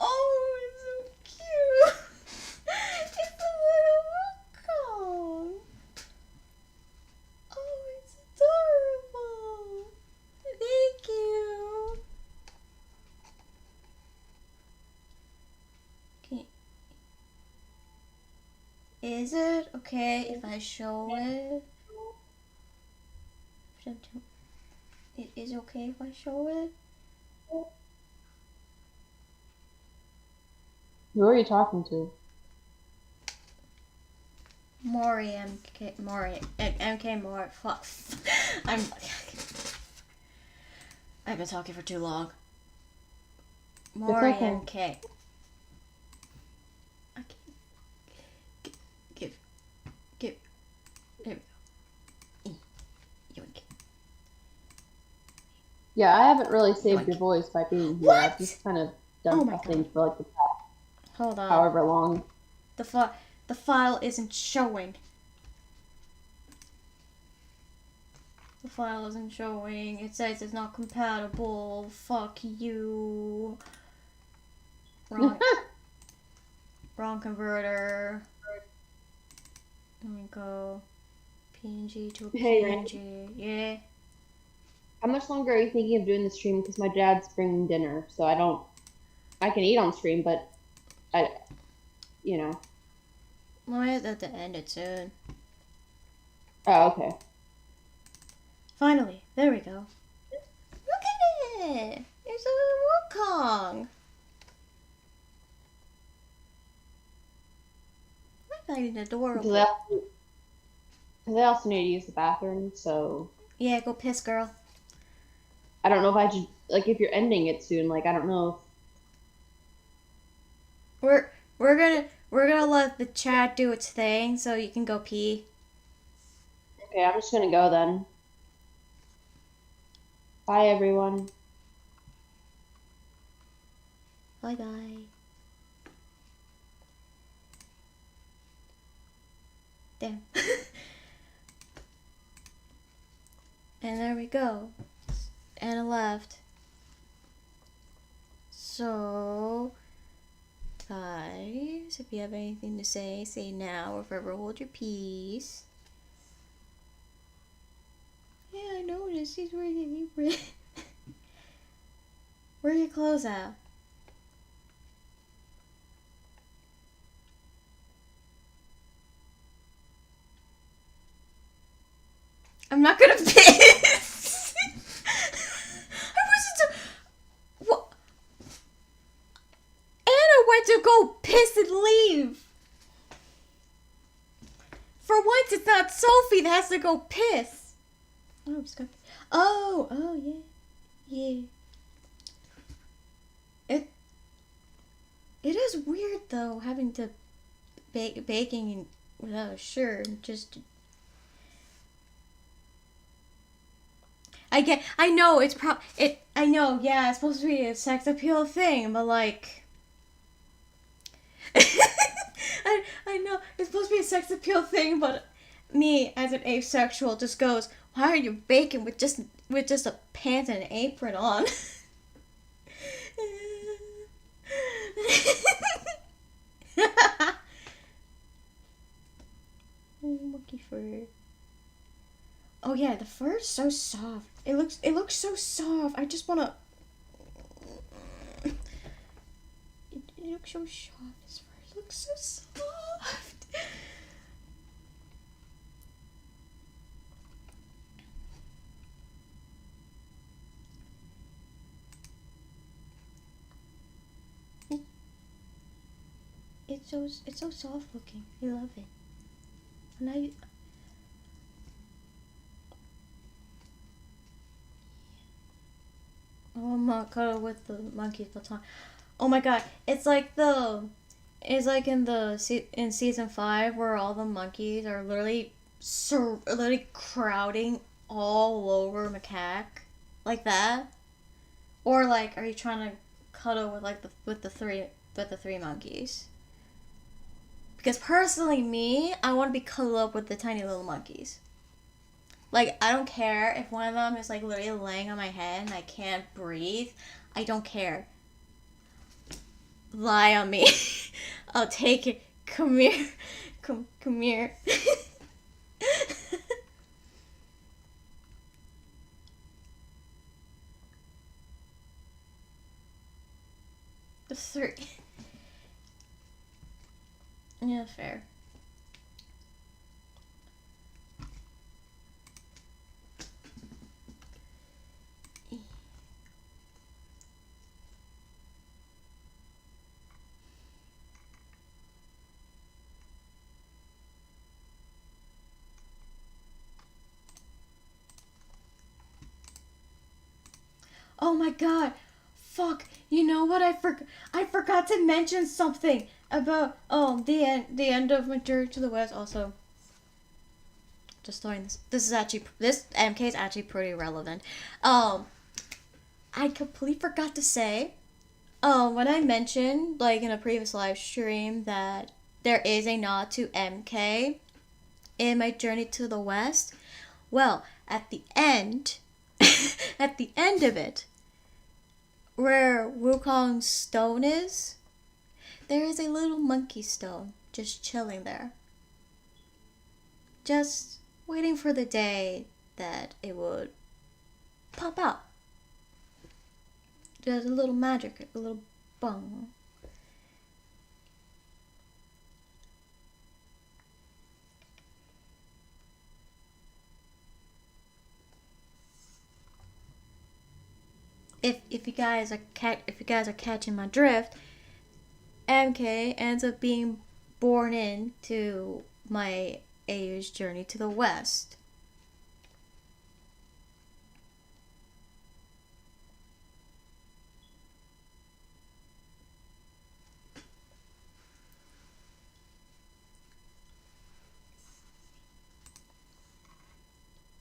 Oh, it's so cute! It's a little Wukong! Oh, it's adorable! Thank you! Okay. Is it okay if I show it? It is okay if I show it? Who are you talking to? Mori MK Mori. Fuck. I've been talking for too long. Mori okay. MK. Okay. Give. There we go. Yoink. Yeah, I haven't really saved Yoink. your voice by being here. What? I've just kind of Oh done my nothing God. for like the past Hold on. however long. The file isn't showing. The file isn't showing. It says it's not compatible. Fuck you. Wrong. Wrong converter. There we go. PNG to a Hey, PNG. Yeah. How much longer are you thinking of doing the stream? Because my dad's bringing dinner, so I can eat on stream, but you know. Well, I have to end it soon. Oh, okay. Finally, there we go. Look at it! It's a little Wukong. I find it adorable. Because I also need to use the bathroom, so Yeah, go piss, girl. I don't know if I should, like, if you're ending it soon, like, I don't know We're gonna let the chat do its thing so you can go pee. Okay, I'm just gonna go then. Bye, everyone. Bye bye. Damn. And there we go. Anna left. So, guys, if you have anything to say, say now or forever hold your peace. Yeah, I noticed he's wearing an apron. Where are your clothes at? I'm not gonna piss. I wasn't. What? Anna went to go piss and leave. For once, it's not Sophie that has to go piss. Oh, it's got. Oh, yeah. It is weird though having to baking without a shirt. Just. I know it's I know, yeah, it's supposed to be a sex appeal thing, but like, I know it's supposed to be a sex appeal thing, but me as an asexual just goes, why are you baking with just a pants and an apron on? Monkey fur. Oh yeah, the fur is so soft. It looks so soft. I just wanna. It looks so soft. His fur looks so soft. It's so soft looking. I love it. And oh my god, with the monkey's baton. Oh my god, it's like in season 5 where all the monkeys are literally crowding all over Macaque, like that. Or like, are you trying to cuddle with like the three monkeys? Because personally, me, I want to be cuddled up with the tiny little monkeys. Like, I don't care if one of them is like literally laying on my head and I can't breathe. I don't care. Lie on me. I'll take it. Come here. Come here. The 3. Yeah, fair. Oh my god. Fuck. You know what? I forgot to mention something about the end of my journey to the west. Also, just throwing this MK is actually pretty relevant. I completely forgot to say, when I mentioned like in a previous live stream that there is a nod to MK in my journey to the west. Well, at the end, at the end of it, where Wukong's stone is, there is a little monkey stone just chilling there. Just waiting for the day that it would pop out. There's a little magic, a little bung. If you guys are catching my drift, MK ends up being born into my AU's journey to the west.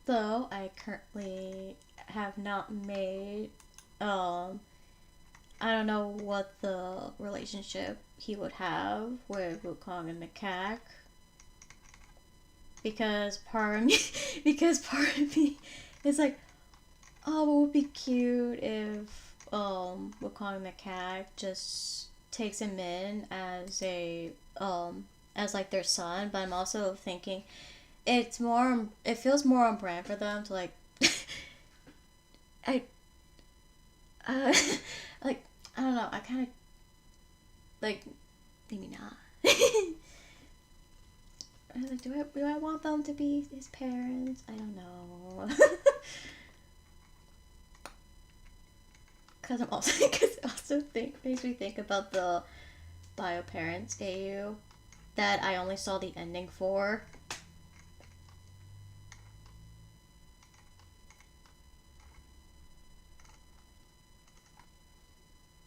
Though I currently have not made. I don't know what the relationship he would have with Wukong and the cat. Because part of me, because part of me is like, oh, it would be cute if Wukong the cat just takes him in as like their son. But I'm also thinking it feels more on brand for them to like I like I don't know, I kind of like maybe not. Like, do I want them to be his parents? I don't know. Cause makes me think about the Bio Parents AU that I only saw the ending for.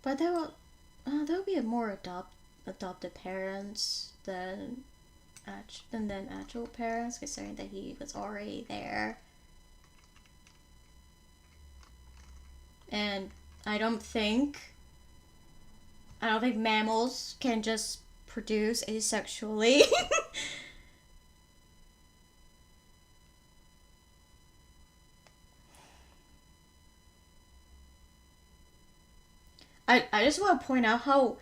But there will be a more adopted parents than actual parents, considering that he was already there. And I don't think mammals can just produce asexually. I just want to point out how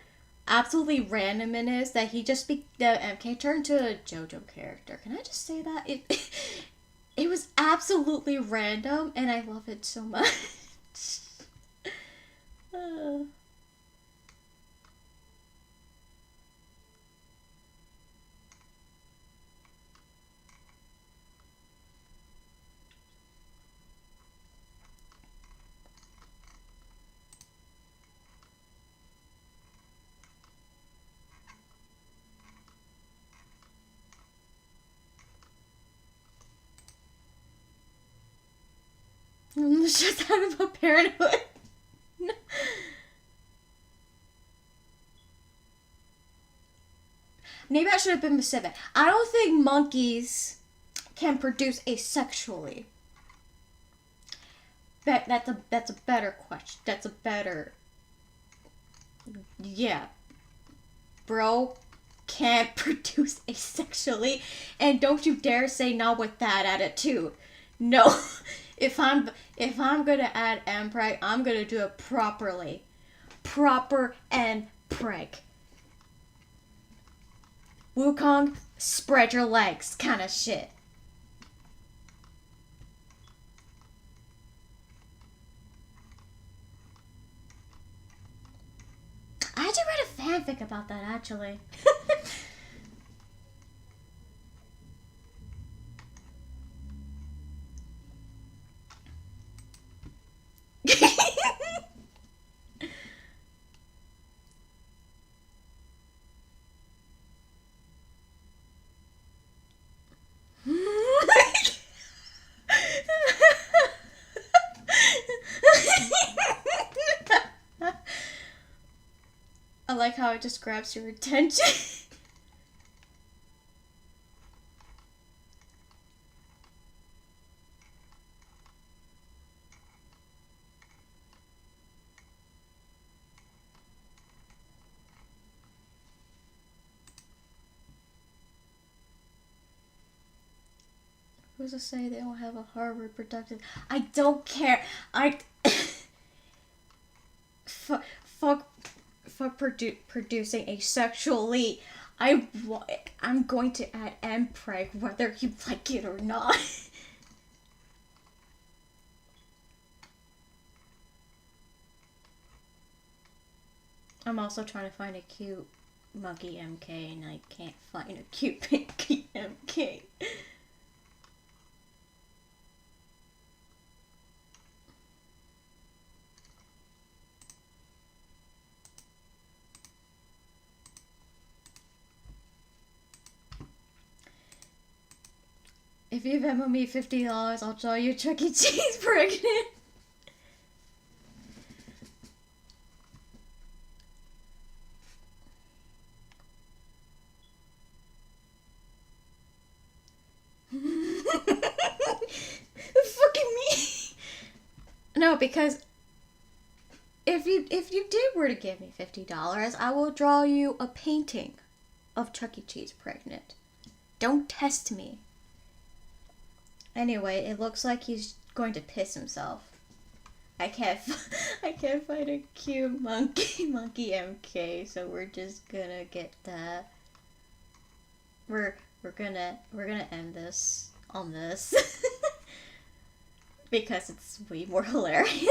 absolutely random it is that the MK turned to a JoJo character. Can I just say that it was absolutely random, and I love it so much. Shut down about parenthood. Maybe I should have been specific. I don't think monkeys can produce asexually. That's a better question. That's a better. Yeah, bro, can't produce asexually, and don't you dare say not with that attitude. No, if I'm gonna add mpreg, I'm gonna do it properly, proper and preg. Wukong, spread your legs, kind of shit. I actually read a fanfic about that, actually. I like how it just grabs your attention. Who's to say they don't have a hard reproductive? I don't care. Fuck producing asexually. I'm going to add mpreg whether you like it or not. I'm also trying to find a cute monkey MK, and I can't find a cute monkey MK. If you Venmo me $50, I'll draw you Chuck E. Cheese pregnant. Fucking me. because if you did were to give me $50, I will draw you a painting of Chuck E. Cheese pregnant. Don't test me. Anyway, it looks like he's going to piss himself. I can't find a cute monkey MK, so we're just gonna get that. We're gonna end this on this because it's way more hilarious.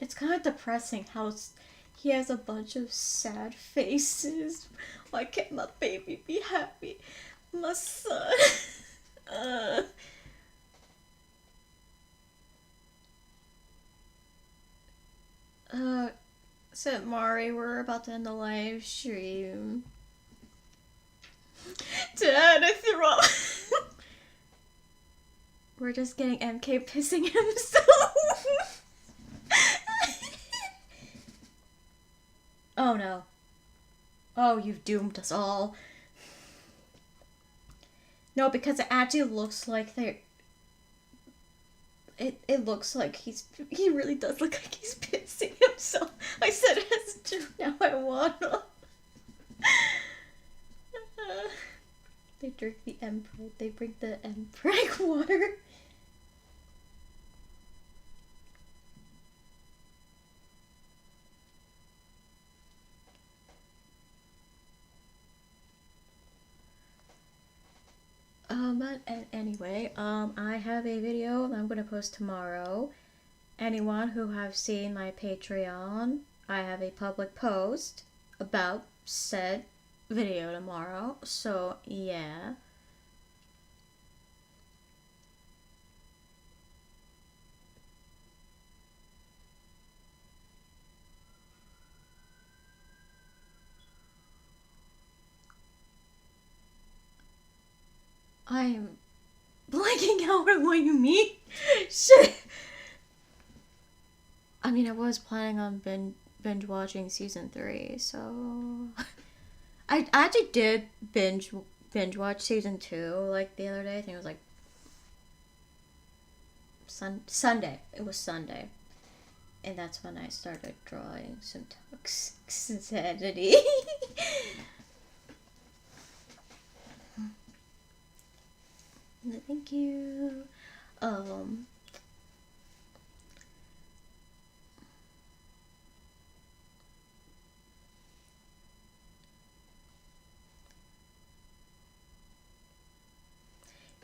It's kind of depressing how he has a bunch of sad faces. Why can't my baby be happy? My son. So Mari, we're about to end the live stream. Dad, I threw up. We're just getting MK pissing himself. Oh no. Oh, you've doomed us all. No, because it actually looks like they're... It looks like he really does look like he's pissing himself. I said it as a joke, now I wanna. They drink the Emperor. They bring the Emperor water. Anyway, I have a video that I'm gonna post tomorrow. Anyone who have seen my Patreon, I have a public post about said video tomorrow. So yeah. I'm blanking out on what you mean. Shit. I mean, I was planning on binge watching season 3, so I actually did binge watch season 2 like the other day. I think it was like Sunday. It was Sunday, and that's when I started drawing some toxicity. Thank you.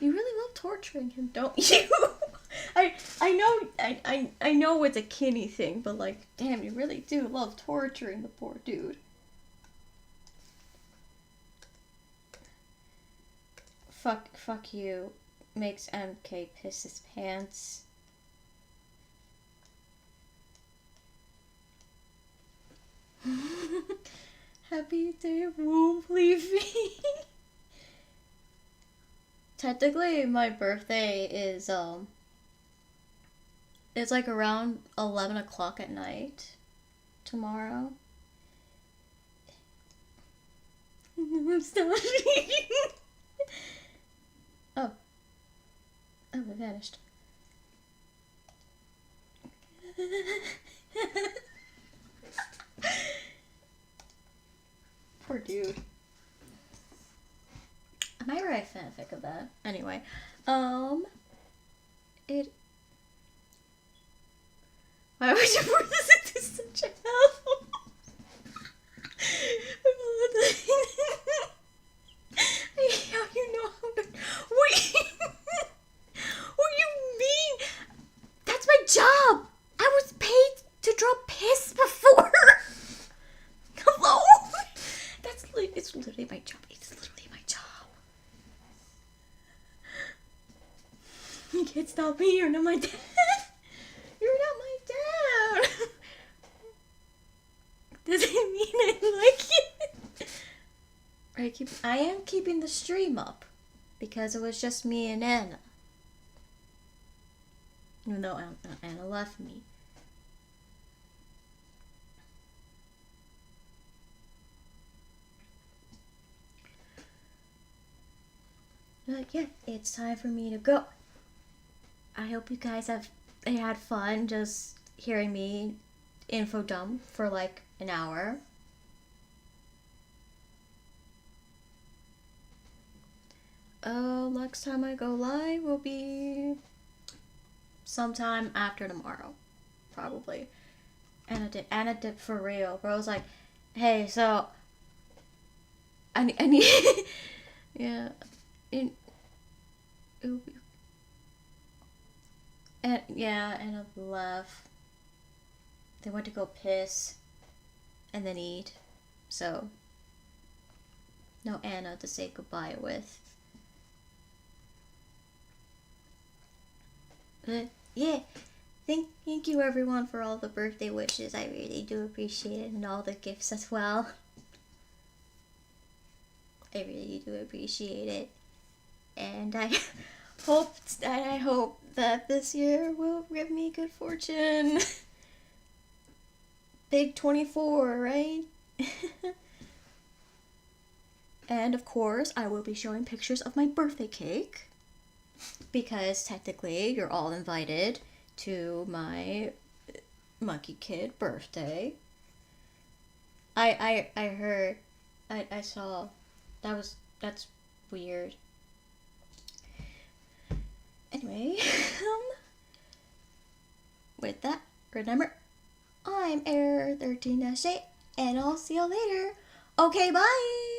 You really love torturing him, don't you? I know it's a Kinney thing, but like, damn, you really do love torturing the poor dude. Fuck you. Makes MK piss his pants. Happy day of womb leaving. Technically, my birthday is, it's like around 11 o'clock at night tomorrow. I'm still Oh. Oh, it vanished. Poor dude. I might write a fanfic of that. Anyway, it... Why would you put this into such a hell? How you know how to... Wait! What do you mean? That's my job! I was paid to draw piss before! Hello? It's literally my job. It's literally my job. You can't stop me. You're not my dad. You're not my dad. Does it mean I like it? I am keeping the stream up. because it was just me and Anna. Even though Anna left me. But yeah, it's time for me to go. I hope you guys have had fun just hearing me info dump for like an hour. Next time I go live will be sometime after tomorrow, probably. Anna did for real. Bro was like, hey, so I need yeah, it would be, and yeah, Anna left. They went to go piss and then eat, so no Anna to say goodbye with. But yeah, thank you everyone for all the birthday wishes. I really do appreciate it, and all the gifts as well. I really do appreciate it, and I hope that this year will give me good fortune. Big 24, right? And of course, I will be showing pictures of my birthday cake, because technically you're all invited to my monkey kid birthday. I heard, I saw, that's weird. Anyway, with that, remember, I'm Error 13-8, and I'll see y'all later. Okay, bye!